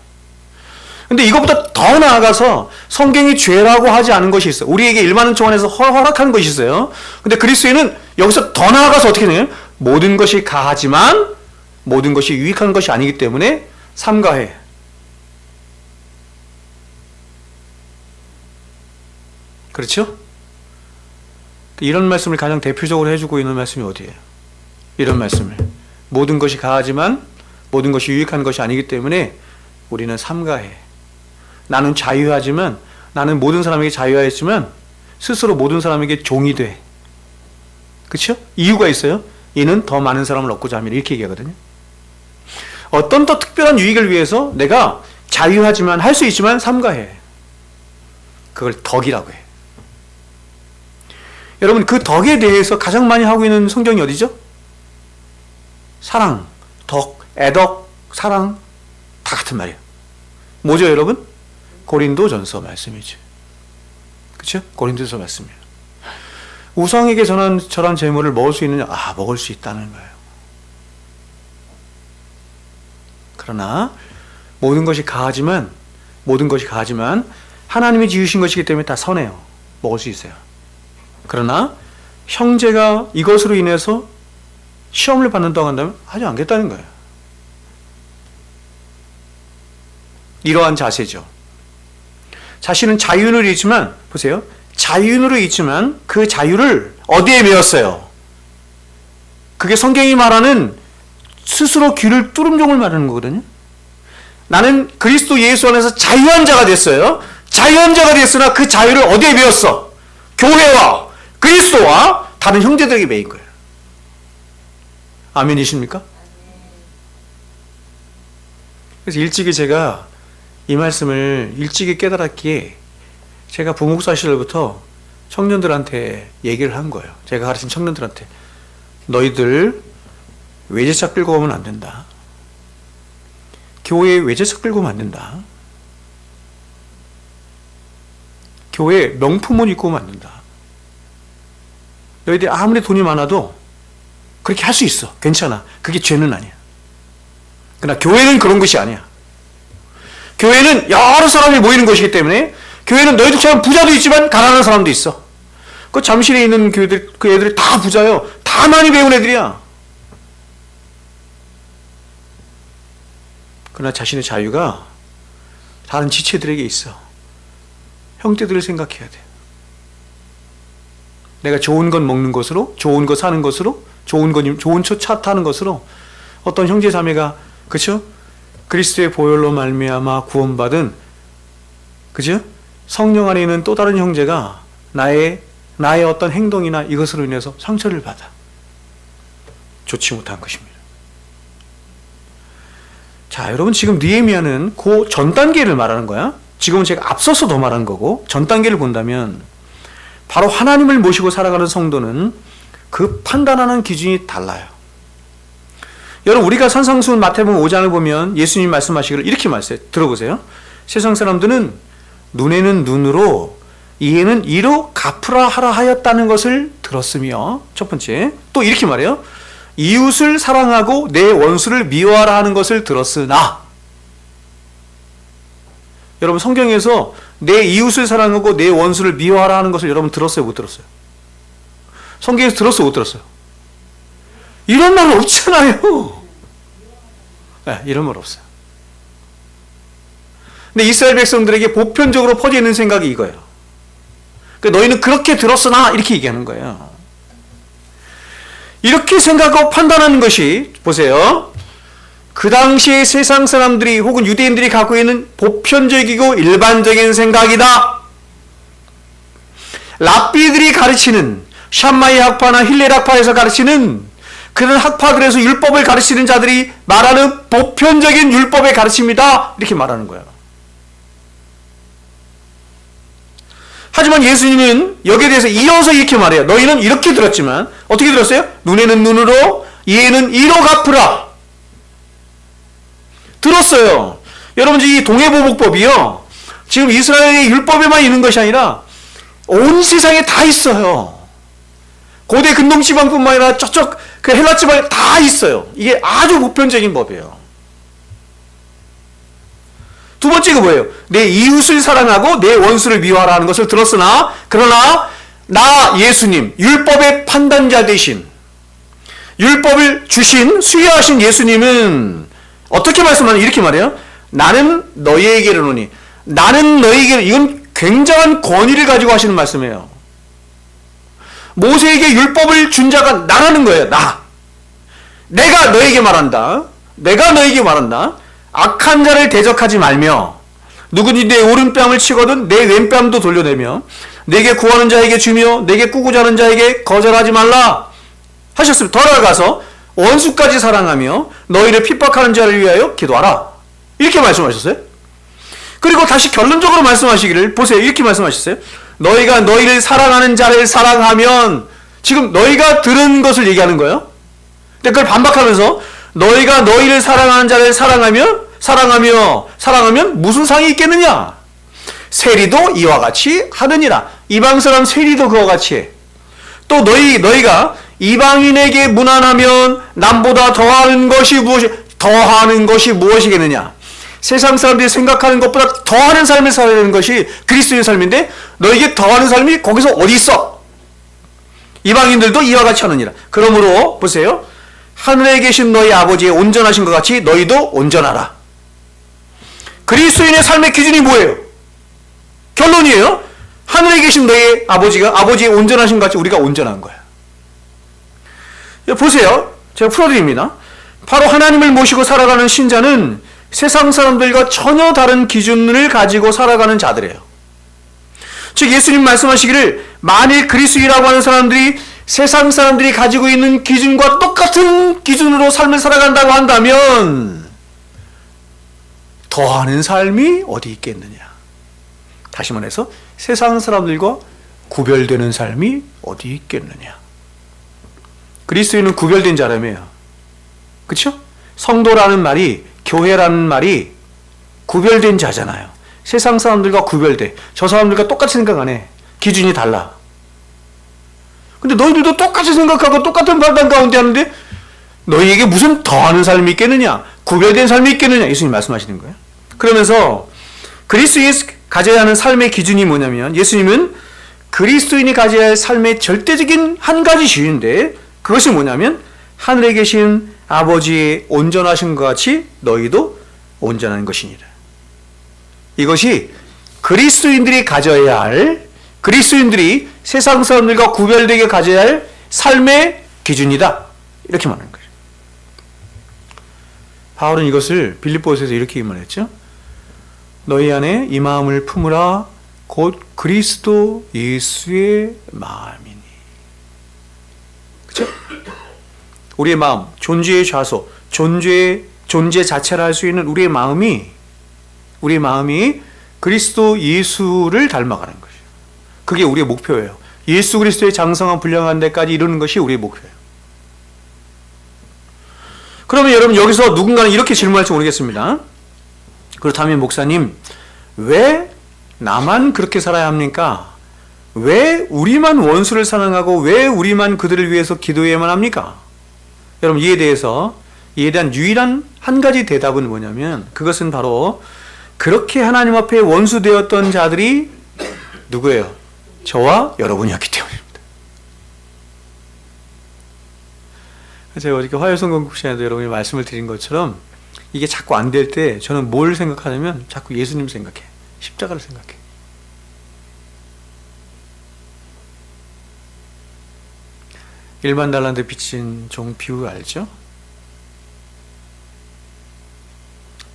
근데 이것보다 더 나아가서 성경이 죄라고 하지 않은 것이 있어요. 우리에게 일반은 정원에서 허락한 것이 있어요. 근데 그리스도인은 여기서 더 나아가서 어떻게 되냐면 모든 것이 가하지만 모든 것이 유익한 것이 아니기 때문에 삼가해. 그렇죠? 이런 말씀을 가장 대표적으로 해주고 있는 말씀이 어디예요? 이런 말씀을. 모든 것이 가하지만 모든 것이 유익한 것이 아니기 때문에 우리는 삼가해. 나는 자유하지만, 나는 모든 사람에게 자유하였지만 스스로 모든 사람에게 종이 돼. 그렇죠? 이유가 있어요. 이는 더 많은 사람을 얻고자 함이라, 이렇게 얘기하거든요. 어떤 더 특별한 유익을 위해서 내가 자유하지만, 할 수 있지만 삼가해. 그걸 덕이라고 해. 여러분, 그 덕에 대해서 가장 많이 하고 있는 성경이 어디죠? 사랑, 덕, 애덕, 사랑 다 같은 말이에요. 뭐죠, 여러분? 고린도전서 말씀이죠. 그렇죠? 고린도전서 말씀이에요. 우상에게 저런 재물을 먹을 수 있느냐? 먹을 수 있다는 거예요. 그러나 모든 것이 가하지만 하나님이 지으신 것이기 때문에 다 선해요. 먹을 수 있어요. 그러나 형제가 이것으로 인해서 시험을 받는다고 한다면 하지 않겠다는 거예요. 이러한 자세죠. 자신은 자유인으로 있지만, 보세요. 자유인으로 있지만 그 자유를 어디에 메웠어요? 그게 성경이 말하는 스스로 귀를 뚫은 종을 말하는 거거든요. 나는 그리스도 예수 안에서 자유한 자가 됐어요. 자유한 자가 됐으나 그 자유를 어디에 메웠어? 교회와 그리스도와 다른 형제들에게 메인 거예요. 아멘이십니까? 그래서 일찍이 제가 이 말씀을 일찍이 깨달았기에 제가 부목사 시절부터 청년들한테 얘기를 한 거예요. 제가 가르친 청년들한테, 너희들 외제차 끌고 오면 안 된다. 교회에 외제차 끌고 오면 안 된다. 교회에 명품옷 입고 오면 안 된다. 너희들이 아무리 돈이 많아도 그렇게 할 수 있어. 괜찮아. 그게 죄는 아니야. 그러나 교회는 그런 것이 아니야. 교회는 여러 사람이 모이는 것이기 때문에, 교회는 너희들처럼 부자도 있지만 가난한 사람도 있어. 그 잠실에 있는 교회들, 그 애들이 다 부자요. 다 많이 배운 애들이야. 그러나 자신의 자유가 다른 지체들에게 있어. 형제들을 생각해야 돼. 내가 좋은 것 먹는 것으로, 좋은 것 사는 것으로, 좋은 차 타는 것으로 어떤 형제 자매가, 그렇죠? 그리스도의 보혈로 말미암아 구원받은, 그죠? 성령 안에 있는 또 다른 형제가 나의 어떤 행동이나 이것으로 인해서 상처를 받아. 좋지 못한 것입니다. 자, 여러분, 지금 느헤미야는 그 전 단계를 말하는 거야. 지금은 제가 앞서서 더 말한 거고, 전 단계를 본다면 바로 하나님을 모시고 살아가는 성도는 그 판단하는 기준이 달라요. 여러분, 우리가 산상수훈 마태복음 5장을 보면 예수님 말씀하시기를 이렇게 말씀해요. 들어보세요. 세상 사람들은 눈에는 눈으로, 이에는 이로 갚으라 하라 하였다는 것을 들었으며, 첫 번째, 또 이렇게 말해요. 이웃을 사랑하고 내 원수를 미워하라 하는 것을 들었으나, 여러분, 성경에서 내 이웃을 사랑하고 내 원수를 미워하라 하는 것을 여러분 들었어요, 못 들었어요? 성경에서 들었어요, 못 들었어요? 이런 말 없잖아요. 네, 이런 말 없어요. 근데 이스라엘 백성들에게 보편적으로 퍼져 있는 생각이 이거예요. 그러니까 너희는 그렇게 들었으나 이렇게 얘기하는 거예요. 이렇게 생각하고 판단하는 것이, 보세요, 그 당시에 세상 사람들이 혹은 유대인들이 갖고 있는 보편적이고 일반적인 생각이다. 랍비들이 가르치는, 샴마이 학파나 힐렐 학파에서 가르치는 그런 학파들에서 율법을 가르치는 자들이 말하는 보편적인 율법의 가르침이다. 이렇게 말하는 거예요. 하지만 예수님은 여기에 대해서 이어서 이렇게 말해요. 너희는 이렇게 들었지만, 어떻게 들었어요? 눈에는 눈으로, 이에는 이로 갚으라. 들었어요. 여러분, 이 동해보복법이요, 지금 이스라엘의 율법에만 있는 것이 아니라 온 세상에 다 있어요. 고대 근동지방뿐만 아니라 저쪽 그 헬라 지방에 다 있어요. 이게 아주 보편적인 법이에요. 두 번째가 뭐예요? 내 이웃을 사랑하고 내 원수를 미워하라 하는 것을 들었으나, 그러나 나 예수님, 율법의 판단자 되신, 율법을 주신, 수여하신 예수님은 어떻게 말씀하냐? 이렇게 말해요. 나는 너희에게 이르노니, 나는 너희에게, 이건 굉장한 권위를 가지고 하시는 말씀이에요. 모세에게 율법을 준 자가 나라는 거예요. 내가 너에게 말한다. 내가 너에게 말한다. 악한 자를 대적하지 말며 누구든지 내 오른뺨을 치거든 내 왼뺨도 돌려내며 내게 구하는 자에게 주며 내게 꾸고자 하는 자에게 거절하지 말라 하셨습니다. 더 나아가서 원수까지 사랑하며 너희를 핍박하는 자를 위하여 기도하라. 이렇게 말씀하셨어요. 그리고 다시 결론적으로 말씀하시기를 보세요. 이렇게 말씀하셨어요. 너희가 너희를 사랑하는 자를 사랑하면 지금 너희가 들은 것을 얘기하는 거예요. 근데 그걸 반박하면서 너희가 너희를 사랑하는 자를 사랑하면 무슨 상이 있겠느냐? 세리도 이와 같이 하느니라. 이방 사람 세리도 그와 같이 해. 또 너희가 이방인에게 무난하면 남보다 더하는 것이 무엇이겠느냐? 세상 사람들이 생각하는 것보다 더하는 삶을 살아야 되는 것이 그리스도의 삶인데 너에게 더하는 삶이 거기서 어디 있어? 이방인들도 이와 같이 하느니라. 그러므로 보세요. 하늘에 계신 너희 아버지의 온전하신 것 같이 너희도 온전하라. 그리스도인의 삶의 기준이 뭐예요? 결론이에요. 하늘에 계신 너희 아버지의 온전하신 것 같이 우리가 온전한 거예요. 보세요. 제가 풀어드립니다. 바로 하나님을 모시고 살아가는 신자는 세상 사람들과 전혀 다른 기준을 가지고 살아가는 자들이에요. 즉 예수님 말씀하시기를 만일 그리스도인이라고 하는 사람들이 세상 사람들이 가지고 있는 기준과 똑같은 기준으로 삶을 살아간다고 한다면 더하는 삶이 어디 있겠느냐. 다시 말해서 세상 사람들과 구별되는 삶이 어디 있겠느냐. 그리스도인은 구별된 자라며요. 그렇죠? 성도라는 말이, 교회라는 말이 구별된 자잖아요. 세상 사람들과 구별돼. 저 사람들과 똑같이 생각 안 해. 기준이 달라. 근데 너희들도 똑같이 생각하고 똑같은 판단 가운데 하는데 너희에게 무슨 더하는 삶이 있겠느냐? 구별된 삶이 있겠느냐? 예수님 말씀하시는 거예요. 그러면서 그리스도인이 가져야 하는 삶의 기준이 뭐냐면 예수님은 그리스도인이 가져야 할 삶의 절대적인 한 가지 주인데 그것이 뭐냐면 하늘에 계신 아버지의 온전하신 것 같이 너희도 온전한 것이니라. 이것이 그리스도인들이 가져야 할, 그리스도인들이 세상 사람들과 구별되게 가져야 할 삶의 기준이다. 이렇게 말하는 거예요. 바울은 이것을 빌립보서에서 이렇게 말했죠. 너희 안에 이 마음을 품으라 곧 그리스도 예수의 마음이니. 그렇죠? 우리의 마음, 존재의 좌소, 존재 자체를 할 수 있는 우리의 마음이 그리스도 예수를 닮아가는 것이에요. 그게 우리의 목표예요. 예수 그리스도의 장성한 분량한 데까지 이루는 것이 우리의 목표예요. 그러면 여러분 여기서 누군가는 이렇게 질문할지 모르겠습니다. 그렇다면 목사님, 왜 나만 그렇게 살아야 합니까? 왜 우리만 원수를 사랑하고 왜 우리만 그들을 위해서 기도해야만 합니까? 여러분 이에 대한 유일한 한 가지 대답은 뭐냐면 그것은 바로 그렇게 하나님 앞에 원수되었던 자들이 누구예요? 저와 여러분이었기 때문입니다. 제가 어저께 화요성경국 시간에도 여러분이 말씀을 드린 것처럼 이게 자꾸 안 될 때 저는 뭘 생각하냐면 자꾸 예수님 생각해. 십자가를 생각해. 일반 달란트 빚진 종 비유 알죠?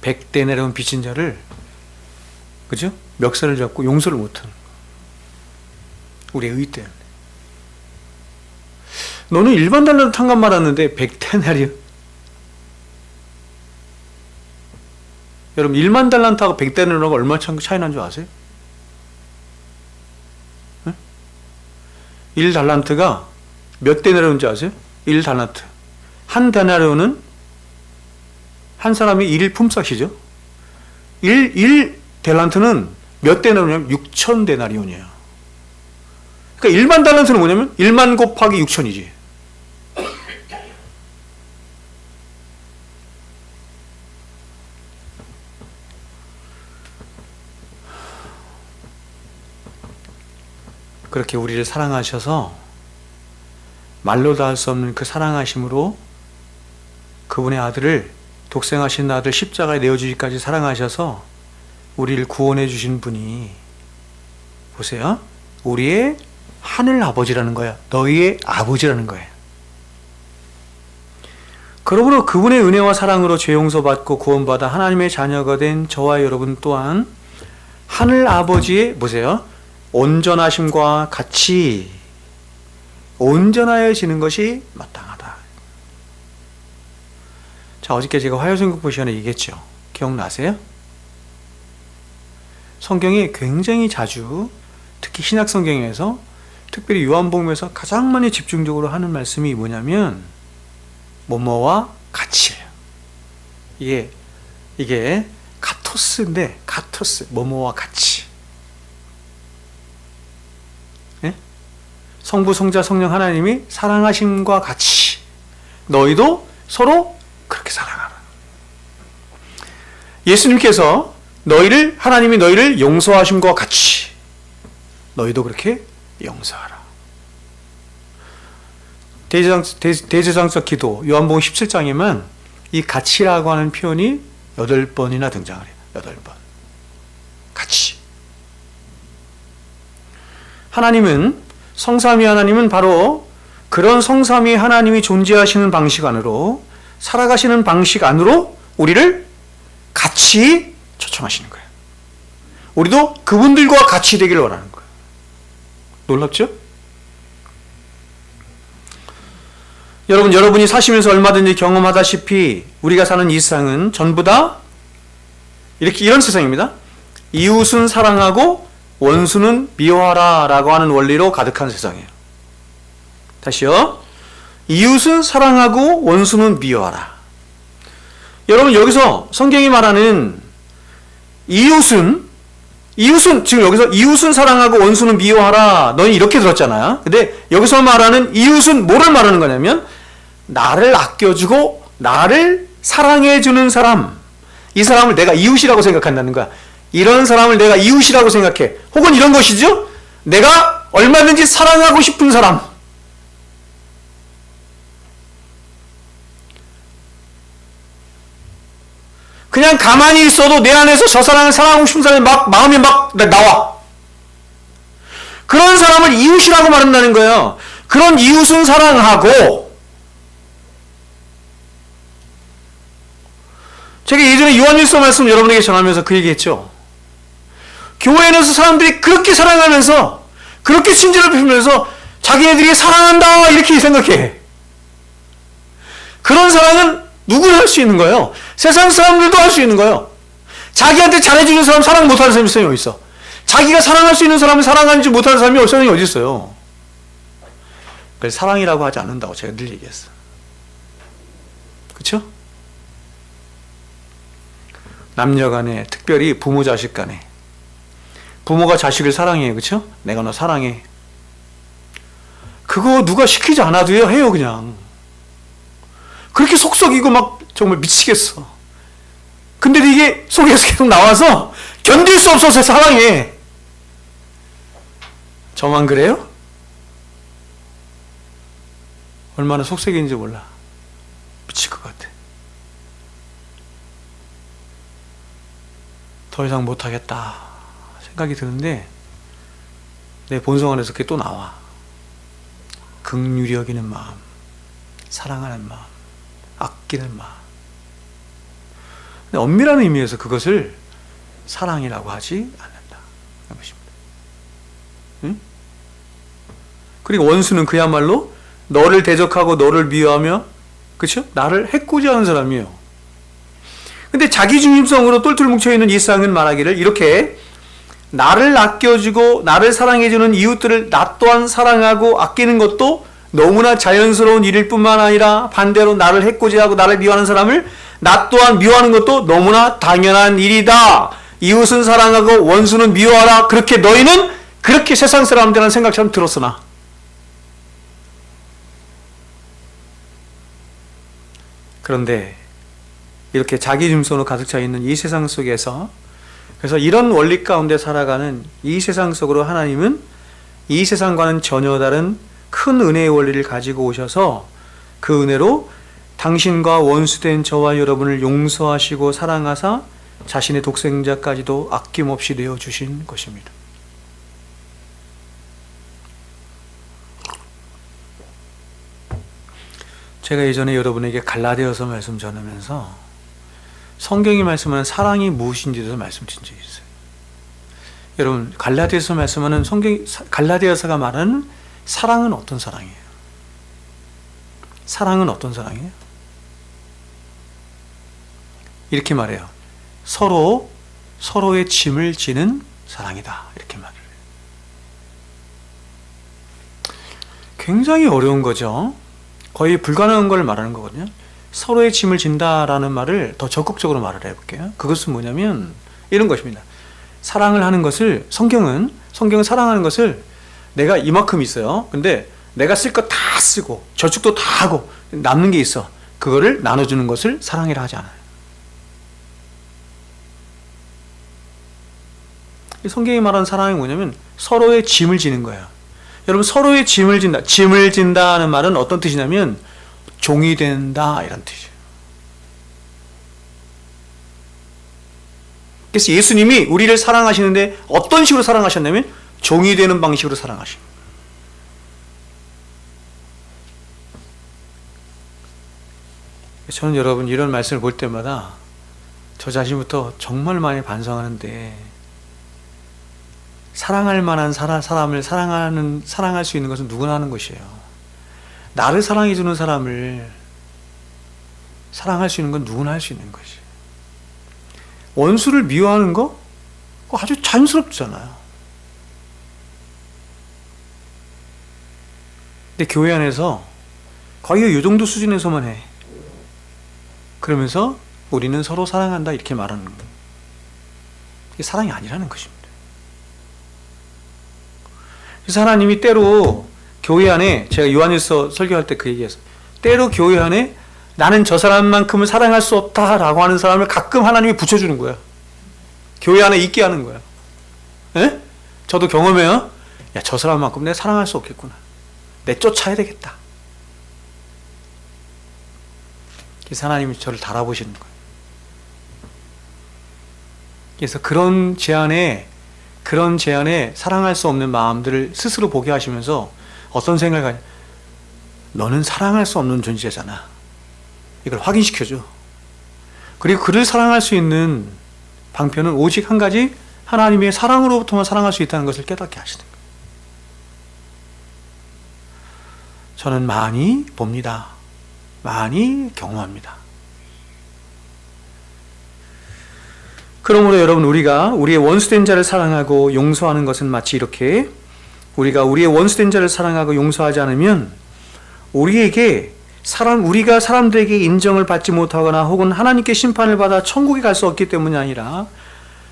100데나리온 빚진 자를 그죠? 멱살을 잡고 용서를 못하는 거. 우리의 의 때문에. 너는 일반 달란트 탕감 말았는데 100데나리온. 여러분 1만 달란트하고 100데나리온하고 얼마 차이 난 줄 아세요? 1달란트가 몇 데나리온인지 아세요? 1달란트. 한 데나리온은 한 사람이 1일 품삯이죠. 1달란트는 몇 데나리온이냐면 6천 데나리온이에요. 그러니까 1만 달란트는 뭐냐면 1만 곱하기 6천이지. 그렇게 우리를 사랑하셔서 말로 다 할 수 없는 그 사랑하심으로 그분의 아들을 독생하신 아들 십자가에 내어주기까지 사랑하셔서 우리를 구원해 주신 분이 보세요. 우리의 하늘 아버지라는 거야. 너희의 아버지라는 거예요. 그러므로 그분의 은혜와 사랑으로 죄 용서받고 구원받아 하나님의 자녀가 된 저와 여러분 또한 하늘 아버지의 보세요. 온전하심과 같이 온전하여지는 것이 마땅하다. 자, 어저께 제가 화요성경포 시간에 얘기했죠. 기억나세요? 성경이 굉장히 자주, 특히 신약성경에서, 특별히 요한복음에서 가장 많이 집중적으로 하는 말씀이 뭐냐면 뭐뭐와 같이예요. 이게 카토스인데, 카토스, 뭐뭐와 같이. 예? 성부, 성자, 성령 하나님이 사랑하심과 같이 너희도 서로 그렇게 사랑하라. 예수님께서 하나님이 너희를 용서하심과 같이 너희도 그렇게 용서하라. 대제사장적 기도 요한복음 17장에만 이 같이라고 하는 표현이 8번이나 등장을 해요. 8번. 같이. 성삼위 하나님은 바로 그런 성삼위 하나님이 존재하시는 방식 안으로, 살아가시는 방식 안으로 우리를 같이 초청하시는 거예요. 우리도 그분들과 같이 되기를 원하는 거예요. 놀랍죠? 여러분이 사시면서 얼마든지 경험하다시피 우리가 사는 이 세상은 전부 다 이런 세상입니다. 이웃은 사랑하고 원수는 미워하라 라고 하는 원리로 가득한 세상이에요. 다시요. 이웃은 사랑하고 원수는 미워하라. 여러분, 여기서 성경이 말하는 이웃은 지금 여기서 이웃은 사랑하고 원수는 미워하라, 너희 이렇게 들었잖아요. 근데 여기서 말하는 이웃은 뭐를 말하는 거냐면 나를 아껴주고 나를 사랑해주는 사람, 이 사람을 내가 이웃이라고 생각한다는 거야. 이런 사람을 내가 이웃이라고 생각해. 혹은 이런 것이죠. 내가 얼마든지 사랑하고 싶은 사람. 그냥 가만히 있어도 내 안에서 저 사람을 사랑하고 싶은 사람이 마음이 나와. 그런 사람을 이웃이라고 말한다는 거예요. 그런 이웃은 사랑하고, 제가 예전에 요한일서 말씀 여러분에게 전하면서 그 얘기했죠. 교회에서 사람들이 그렇게 사랑하면서, 그렇게 친절을 베푸면서 자기네들이 사랑한다 이렇게 생각해. 그런 사랑은 누구나 할 수 있는 거예요. 세상 사람들도 할 수 있는 거예요. 자기한테 잘해주는 사람 사랑 못하는 사람이 세상에 어디 있어? 자기가 사랑할 수 있는 사람을 사랑하지 못하는 사람이 세상에 어디 있어요? 그래서 사랑이라고 하지 않는다고 제가 늘 얘기했어. 그렇죠? 남녀 간에, 특별히 부모 자식 간에, 부모가 자식을 사랑해요. 그렇죠? 내가 너 사랑해. 그거 누가 시키지 않아도요, 해요 그냥. 그렇게 속썩이고 막 정말 미치겠어. 근데 이게 속에서 계속 나와서 견딜 수 없어서 사랑해. 저만 그래요? 얼마나 속썩이는지 몰라. 미칠 것 같아. 더 이상 못하겠다 생각이 드는데 내 본성 안에서 그게 또 나와. 긍휼히 여기는 마음, 사랑하는 마음, 아끼는 마음. 근데 엄밀한 의미에서 그것을 사랑이라고 하지 않는다. 것입니다. 응? 그리고 원수는 그야말로 너를 대적하고 너를 미워하며, 그렇죠? 나를 해코지하는 사람이에요. 근데 자기중심성으로 똘똘 뭉쳐있는 이 세상은 말하기를 이렇게 나를 아껴주고 나를 사랑해주는 이웃들을 나 또한 사랑하고 아끼는 것도 너무나 자연스러운 일일 뿐만 아니라 반대로 나를 해코지하고 나를 미워하는 사람을 나 또한 미워하는 것도 너무나 당연한 일이다. 이웃은 사랑하고 원수는 미워하라. 그렇게 너희는 그렇게 세상 사람들이라는 생각처럼 들었으나, 그런데 이렇게 자기중심으로 가득 차 있는 이 세상 속에서, 그래서 이런 원리 가운데 살아가는 이 세상 속으로 하나님은 이 세상과는 전혀 다른 큰 은혜의 원리를 가지고 오셔서 그 은혜로 당신과 원수된 저와 여러분을 용서하시고 사랑하사 자신의 독생자까지도 아낌없이 내어주신 것입니다. 제가 예전에 여러분에게 갈라디아서 말씀 전하면서 성경이 말씀하는 사랑이 무엇인지에 대해서 말씀드린 적이 있어요. 여러분, 갈라디아서 말씀하는 갈라디아서가 말하는 사랑은 어떤 사랑이에요? 사랑은 어떤 사랑이에요? 이렇게 말해요. 서로의 짐을 지는 사랑이다. 이렇게 말을 해요. 굉장히 어려운 거죠. 거의 불가능한 걸 말하는 거거든요. 서로의 짐을 진다라는 말을 더 적극적으로 말을 해볼게요. 그것은 뭐냐면 이런 것입니다. 사랑을 하는 것을 성경은 사랑하는 것을 내가 이만큼 있어요. 근데 내가 쓸 거 다 쓰고 저축도 다 하고 남는 게 있어. 그거를 나눠주는 것을 사랑이라 하지 않아요. 성경이 말하는 사랑이 뭐냐면 서로의 짐을 지는 거예요. 여러분, 서로의 짐을 진다는 말은 어떤 뜻이냐면 종이 된다 이런 뜻이에요. 그래서 예수님이 우리를 사랑하시는데 어떤 식으로 사랑하셨냐면 종이 되는 방식으로 사랑하십니다. 저는 여러분 이런 말씀을 볼 때마다 저 자신부터 정말 많이 반성하는데, 사랑할 만한 사람을 사랑할 수 있는 것은 누구나 하는 것이에요. 나를 사랑해 주는 사람을 사랑할 수 있는 건 누구나 할 수 있는 것이에요. 원수를 미워하는 거? 그거 아주 자연스럽잖아요. 근데 교회 안에서 거의 이 정도 수준에서만 해. 그러면서 우리는 서로 사랑한다 이렇게 말하는 거예요. 이게 사랑이 아니라는 것입니다. 그래서 하나님이 때로 교회 안에, 제가 요한일서 설교할 때 그 얘기했어요. 때로 교회 안에 나는 저 사람만큼은 사랑할 수 없다라고 하는 사람을 가끔 하나님이 붙여주는 거야. 교회 안에 있게 하는 거야. 에? 저도 경험해요. 야, 저 사람만큼 내가 사랑할 수 없겠구나. 내쫓아야 되겠다. 그래서 하나님이 저를 달아보시는 거예요. 그래서 그런 제안에 사랑할 수 없는 마음들을 스스로 보게 하시면서 어떤 생각을 하냐. 너는 사랑할 수 없는 존재잖아. 이걸 확인시켜줘. 그리고 그를 사랑할 수 있는 방편은 오직 한 가지, 하나님의 사랑으로부터만 사랑할 수 있다는 것을 깨닫게 하시는 거예요. 저는 많이 봅니다. 많이 경험합니다. 그러므로 여러분, 우리가 우리의 원수된 자를 사랑하고 용서하는 것은 마치 이렇게, 우리가 우리의 원수된 자를 사랑하고 용서하지 않으면 우리가 사람들에게 인정을 받지 못하거나 혹은 하나님께 심판을 받아 천국에 갈 수 없기 때문이 아니라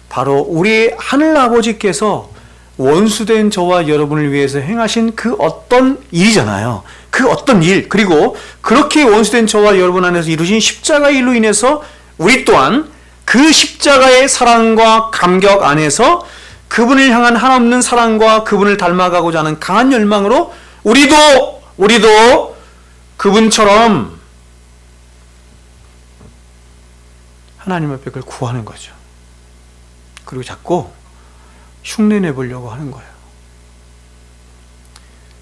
바로 우리 하늘 아버지께서 원수된 저와 여러분을 위해서 행하신 그 어떤 일이잖아요. 그 어떤 일, 그리고 그렇게 원수된 저와 여러분 안에서 이루신 십자가의 일로 인해서 우리 또한 그 십자가의 사랑과 감격 안에서 그분을 향한 한없는 사랑과 그분을 닮아가고자 하는 강한 열망으로 우리도 그분처럼 하나님 앞에 그걸 구하는 거죠. 그리고 자꾸 흉내 내보려고 하는 거예요.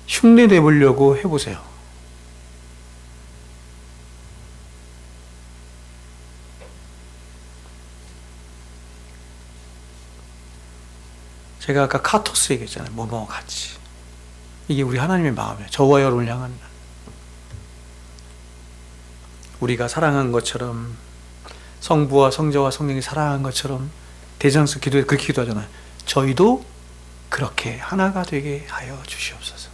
흉내 내보려고 해보세요. 제가 아까 카토스 얘기했잖아요. 뭐뭐 같이. 이게 우리 하나님의 마음이에요. 저와 여러분을 향한. 우리가 사랑한 것처럼, 성부와 성자와 성령이 사랑한 것처럼 대장수 기도에 그렇게 기도하잖아요. 저희도 그렇게 하나가 되게 하여 주시옵소서.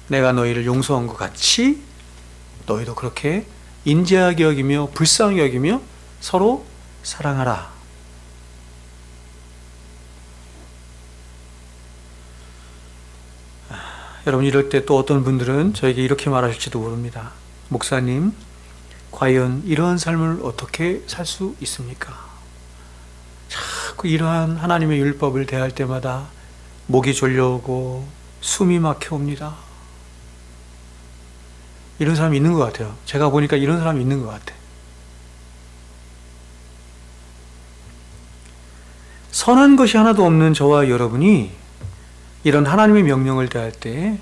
내가 너희를 용서한 것 같이 너희도 그렇게 인자하게 여기며 불쌍히 여기며 서로 사랑하라. 여러분, 이럴 때 또 어떤 분들은 저에게 이렇게 말하실지도 모릅니다. 목사님, 과연 이러한 삶을 어떻게 살 수 있습니까? 자꾸 이러한 하나님의 율법을 대할 때마다 목이 졸려오고 숨이 막혀옵니다. 이런 사람이 있는 것 같아요. 제가 보니까 이런 사람이 있는 것 같아요. 선한 것이 하나도 없는 저와 여러분이 이런 하나님의 명령을 대할 때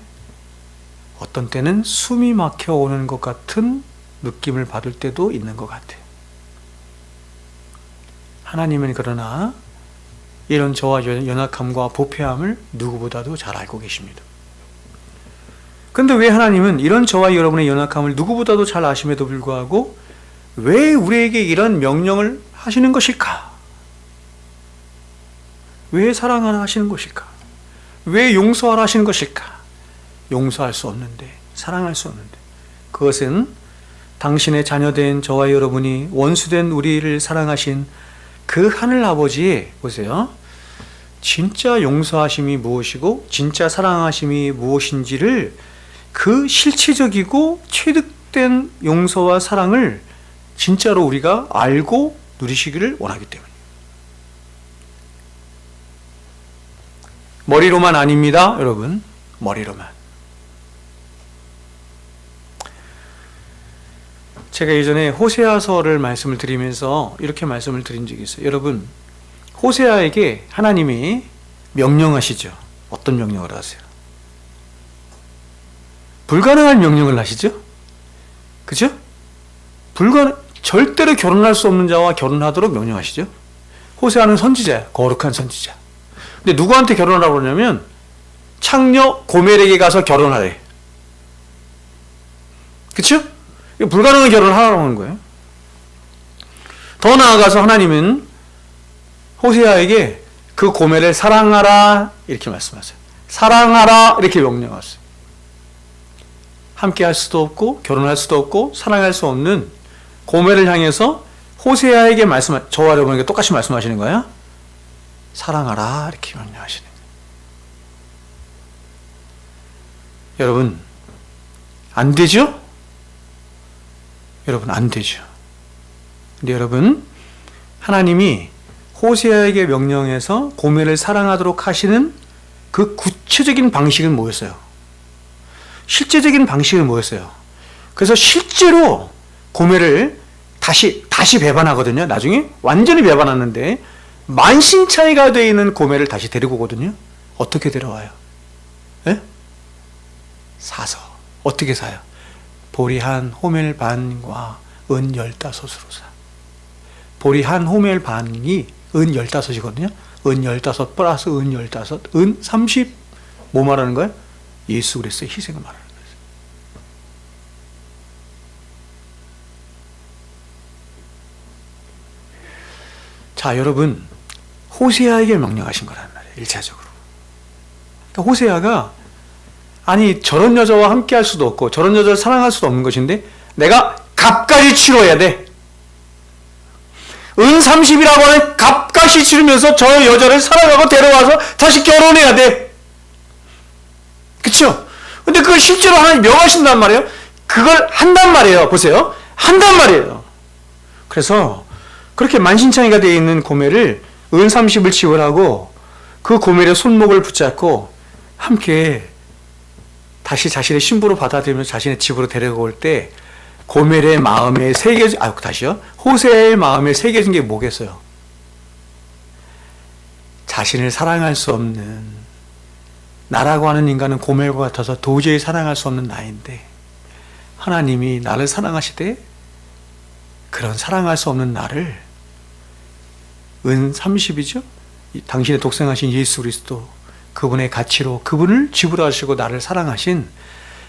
어떤 때는 숨이 막혀오는 것 같은 느낌을 받을 때도 있는 것 같아요. 하나님은 그러나 이런 저와 연약함과 부패함을 누구보다도 잘 알고 계십니다. 그런데 왜 하나님은 이런 저와 여러분의 연약함을 누구보다도 잘 아심에도 불구하고 왜 우리에게 이런 명령을 하시는 것일까? 왜 사랑하라 하시는 것일까? 왜 용서하라 하시는 것일까? 용서할 수 없는데, 사랑할 수 없는데, 그것은 당신의 자녀된 저와 여러분이 원수된 우리를 사랑하신 그 하늘 아버지의, 보세요, 진짜 용서하심이 무엇이고 진짜 사랑하심이 무엇인지를 그 실체적이고 체득된 용서와 사랑을 진짜로 우리가 알고 누리시기를 원하기 때문에. 머리로만 아닙니다, 여러분. 머리로만. 제가 예전에 호세아서를 말씀을 드리면서 이렇게 말씀을 드린 적이 있어요. 여러분, 호세아에게 하나님이 명령하시죠. 어떤 명령을 하세요? 불가능한 명령을 하시죠? 그죠? 절대로 결혼할 수 없는 자와 결혼하도록 명령하시죠. 호세아는 선지자야. 거룩한 선지자. 근데 누구한테 결혼하라고 그러냐면 창녀 고멜에게 가서 결혼하래. 그쵸? 불가능한 결혼을 하라고 하는 거예요. 더 나아가서 하나님은 호세아에게 그 고멜을 사랑하라 이렇게 말씀하세요. 사랑하라 이렇게 명령하세요. 함께 할 수도 없고 결혼할 수도 없고 사랑할 수 없는 고멜을 향해서 호세아에게 저와 여러분에게 똑같이 말씀하시는 거예요. 사랑하라 이렇게 명령하시는 거예요. 여러분, 안 되죠? 여러분, 안 되죠. 근데 여러분, 하나님이 호세아에게 명령해서 고멜을 사랑하도록 하시는 그 구체적인 방식은 뭐였어요? 실제적인 방식은 뭐였어요? 그래서 실제로 고멜을 다시 배반하거든요. 나중에 완전히 배반하는데 만신창이가 되어 있는 고멜을 다시 데리고 오거든요. 어떻게 데려와요? 예? 사서. 어떻게 사요? 보리 한 호멜 반과 은 15으로 사. 보리 한 호멜 반이 은 15이거든요. 은 15 플러스 은 15, 은 30. 뭐 말하는 거예요? 예수 그리스도의 희생을 말하는 거예요. 자, 여러분, 호세아에게 명령하신 거란 말이에요. 1차적으로. 그러니까 호세아가 아니 저런 여자와 함께 할 수도 없고 저런 여자를 사랑할 수도 없는 것인데 내가 값까지 치러야 돼. 은 30이라고 하는 값까지 치르면서 저 여자를 사랑하고 데려와서 다시 결혼해야 돼. 그쵸? 근데 그걸 실제로 하나님 명하신단 말이에요. 그걸 한단 말이에요. 보세요. 한단 말이에요. 그래서 그렇게 만신창이가 되어 있는 고멜을 은 30을 지불하고 그 고멜의 손목을 붙잡고 함께 다시 자신의 신부로 받아들이면서 자신의 집으로 데려올 때 고멜의 마음에 호세아의 마음에 새겨진 게 뭐겠어요? 자신을 사랑할 수 없는, 나라고 하는 인간은 고멜과 같아서 도저히 사랑할 수 없는 나인데 하나님이 나를 사랑하시되 그런 사랑할 수 없는 나를 은 30이죠? 당신의 독생하신 예수 그리스도, 그분의 가치로 그분을 지불하시고 나를 사랑하신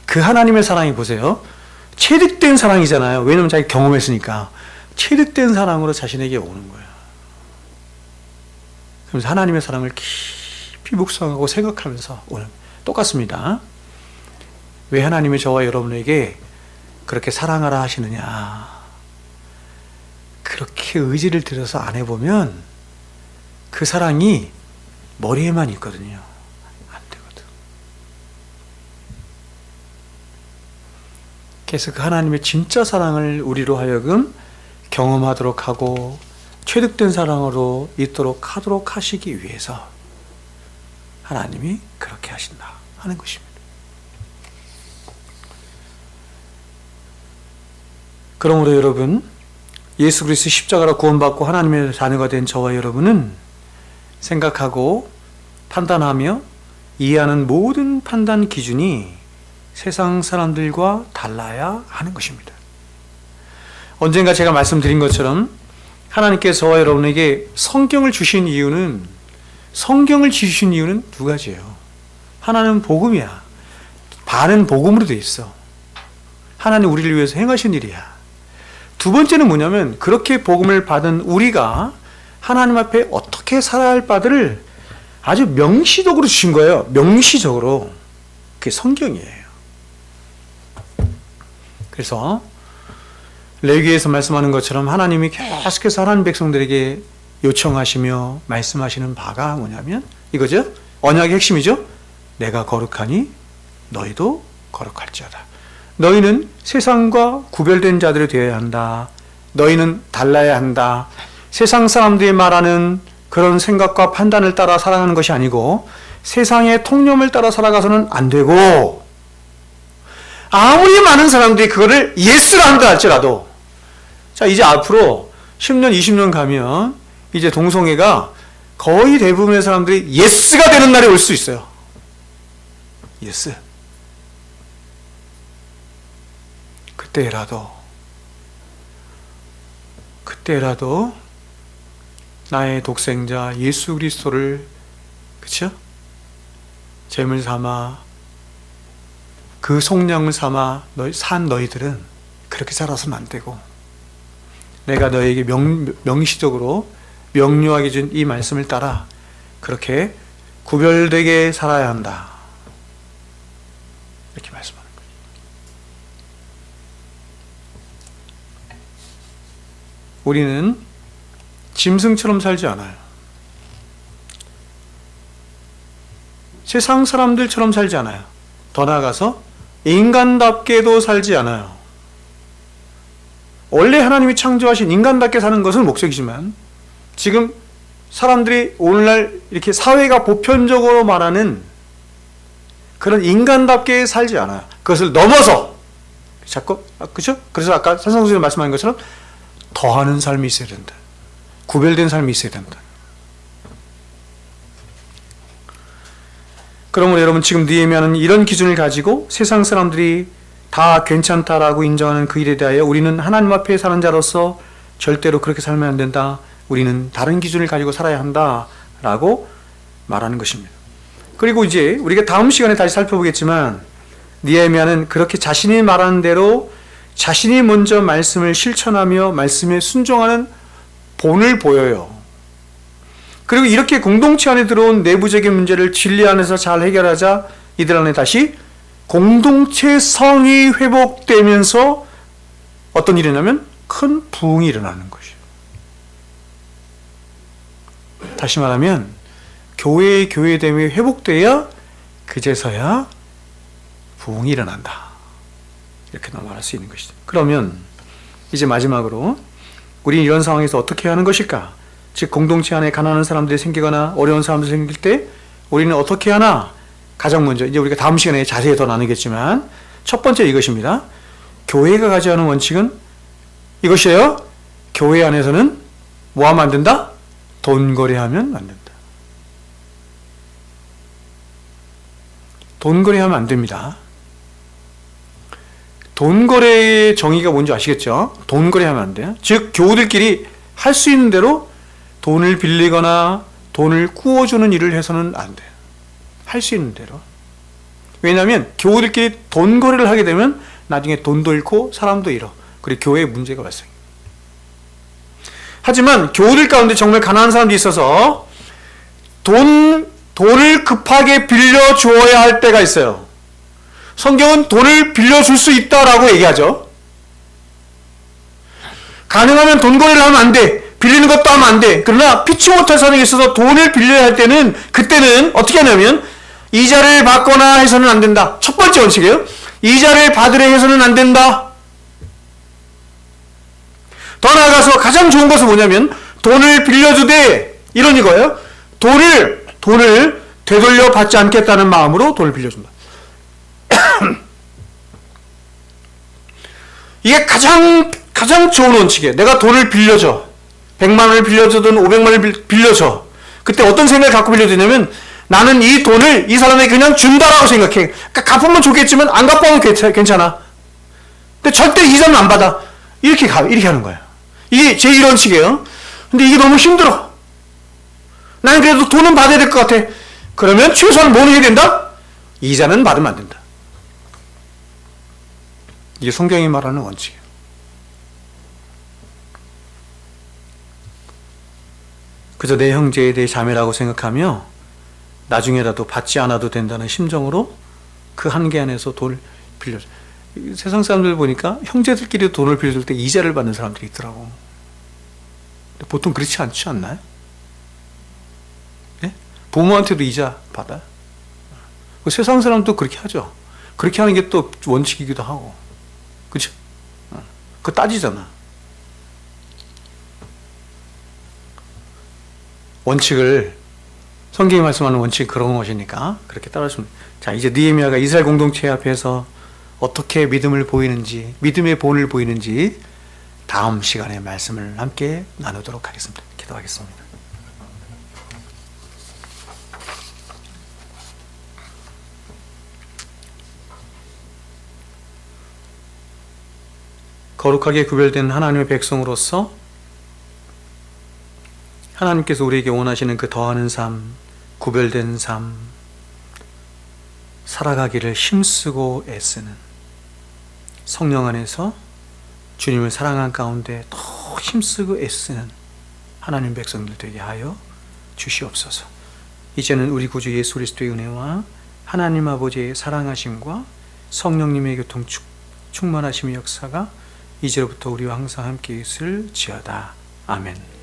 그 하나님의 사랑이, 보세요, 체득된 사랑이잖아요. 왜냐면 자기 경험했으니까. 체득된 사랑으로 자신에게 오는 거예요. 그래서 하나님의 사랑을 깊이 묵상하고 생각하면서 오는, 똑같습니다. 왜 하나님이 저와 여러분에게 그렇게 사랑하라 하시느냐, 그렇게 의지를 들여서 안 해보면 그 사랑이 머리에만 있거든요. 안 되거든. 그래서 그 하나님의 진짜 사랑을 우리로 하여금 경험하도록 하고 체득된 사랑으로 있도록 하도록 하시기 위해서 하나님이 그렇게 하신다 하는 것입니다. 그러므로 여러분, 예수 그리스도 십자가로 구원받고 하나님의 자녀가 된 저와 여러분은 생각하고 판단하며 이해하는 모든 판단 기준이 세상 사람들과 달라야 하는 것입니다. 언젠가 제가 말씀드린 것처럼 하나님께서 저와 여러분에게 성경을 주신 이유는 두 가지예요. 하나는 복음이야. 반은 복음으로 돼 있어. 하나님 우리를 위해서 행하신 일이야. 두 번째는 뭐냐면 그렇게 복음을 받은 우리가 하나님 앞에 어떻게 살아야 할 바들을 아주 명시적으로 주신 거예요. 명시적으로. 그게 성경이에요. 그래서 레위기에서 말씀하는 것처럼 하나님이 계속해서 하나님 백성들에게 요청하시며 말씀하시는 바가 뭐냐면 이거죠. 언약의 핵심이죠. 내가 거룩하니 너희도 거룩할지어다. 너희는 세상과 구별된 자들이 되어야 한다. 너희는 달라야 한다. 세상 사람들이 말하는 그런 생각과 판단을 따라 살아가는 것이 아니고 세상의 통념을 따라 살아가서는 안 되고, 아무리 많은 사람들이 그거를 예스라 한다 할지라도, 자, 이제 앞으로 10년, 20년 가면 이제 동성애가 거의 대부분의 사람들이 예스가 되는 날이 올 수 있어요. 예스. 그때라도 나의 독생자 예수 그리스도를, 그쵸? 제물 삼아 그 속량을 삼아 산 너희들은 그렇게 살아서는 안 되고, 내가 너에게 명시적으로 명료하게 준 이 말씀을 따라 그렇게 구별되게 살아야 한다. 이렇게 말씀하는 거예요. 우리는 짐승처럼 살지 않아요. 세상 사람들처럼 살지 않아요. 더 나아가서 인간답게도 살지 않아요. 원래 하나님이 창조하신 인간답게 사는 것은 목적이지만, 지금 사람들이 오늘날 이렇게 사회가 보편적으로 말하는 그런 인간답게 살지 않아요. 그것을 넘어서 자꾸, 그죠? 그래서 아까 산성 선생님 말씀하신 것처럼 더하는 삶이 있어야 된다. 구별된 삶이 있어야 된다. 그러므로 여러분, 지금 느헤미야는 이런 기준을 가지고 세상 사람들이 다 괜찮다라고 인정하는 그 일에 대하여 우리는 하나님 앞에 사는 자로서 절대로 그렇게 살면 안 된다. 우리는 다른 기준을 가지고 살아야 한다라고 말하는 것입니다. 그리고 이제 우리가 다음 시간에 다시 살펴보겠지만, 느헤미야는 그렇게 자신이 말하는 대로 자신이 먼저 말씀을 실천하며 말씀에 순종하는 본을 보여요. 그리고 이렇게 공동체 안에 들어온 내부적인 문제를 진리 안에서 잘 해결하자 이들 안에 다시 공동체성이 회복되면서 어떤 일이 일어나면 큰 부흥이 일어나는 것이에요. 다시 말하면 교회의 교회됨이 회복돼야 그제서야 부흥이 일어난다. 이렇게 말할 수 있는 것이죠. 그러면 이제 마지막으로 우리는 이런 상황에서 어떻게 하는 것일까? 즉, 공동체 안에 가난한 사람들이 생기거나 어려운 사람들이 생길 때 우리는 어떻게 하나? 가장 먼저, 이제 우리가 다음 시간에 자세히 더 나누겠지만, 첫 번째 이것입니다. 교회가 가져가는 원칙은 이것이에요. 교회 안에서는 뭐 하면 안 된다? 돈 거래하면 안 된다. 돈 거래하면 안 됩니다. 돈 거래의 정의가 뭔지 아시겠죠? 돈 거래하면 안 돼요. 즉, 교우들끼리 할 수 있는 대로 돈을 빌리거나 돈을 꾸어주는 일을 해서는 안 돼요. 할 수 있는 대로. 왜냐하면 교우들끼리 돈 거래를 하게 되면 나중에 돈도 잃고 사람도 잃어. 그리고 교회에 문제가 발생해요. 하지만 교우들 가운데 정말 가난한 사람들이 있어서 돈을 급하게 빌려주어야 할 때가 있어요. 성경은 돈을 빌려줄 수 있다라고 얘기하죠. 가능하면 돈 거래를 하면 안 돼. 빌리는 것도 하면 안 돼. 그러나 피치 못할 사람이 있어서 돈을 빌려야 할 때는, 그때는 어떻게 하냐면 이자를 받거나 해서는 안 된다. 첫 번째 원칙이에요. 이자를 받으려 해서는 안 된다. 더 나아가서 가장 좋은 것은 뭐냐면 돈을 빌려주되, 이런 이거예요. 돈을 되돌려 받지 않겠다는 마음으로 돈을 빌려준다. 이게 가장 좋은 원칙이에요. 내가 돈을 빌려줘. 100만 원을 빌려주든 500만 원을 빌려줘. 그때 어떤 생각을 갖고 빌려주냐면, 나는 이 돈을 이 사람에게 그냥 준다라고 생각해. 그러니까 갚으면 좋겠지만 안 갚으면 괜찮아. 근데 절대 이자는 안 받아. 이렇게 하는 거예요. 이게 제 이론식이에요. 근데 이게 너무 힘들어. 나는 그래도 돈은 받아야 될 것 같아. 그러면 최소한 뭐는 해야 된다? 이자는 받으면 안 된다. 이게 성경이 말하는 원칙이에요. 그저 내 형제에 대해 자매라고 생각하며 나중에라도 받지 않아도 된다는 심정으로 그 한계 안에서 돈을 빌려줘. 세상 사람들 보니까 형제들끼리 돈을 빌려줄 때 이자를 받는 사람들이 있더라고. 보통 그렇지 않지 않나요? 네? 부모한테도 이자 받아요. 세상 사람도 그렇게 하죠. 그렇게 하는 게 또 원칙이기도 하고. 그죠? 그거 따지잖아. 원칙을, 성경이 말씀하는 원칙이 그런 것이니까 그렇게 따라주면. 자, 이제 느헤미야가 이스라엘 공동체 앞에서 어떻게 믿음을 보이는지, 믿음의 본을 보이는지 다음 시간에 말씀을 함께 나누도록 하겠습니다. 기도하겠습니다. 거룩하게 구별된 하나님의 백성으로서 하나님께서 우리에게 원하시는 그 더하는 삶, 구별된 삶, 살아가기를 힘쓰고 애쓰는 성령 안에서 주님을 사랑한 가운데 더 힘쓰고 애쓰는 하나님 백성들 되게 하여 주시옵소서. 이제는 우리 구주 예수 그리스도의 은혜와 하나님 아버지의 사랑하심과 성령님의 교통 충만하심의 역사가 이제부터 우리와 항상 함께 있을지어다. 아멘.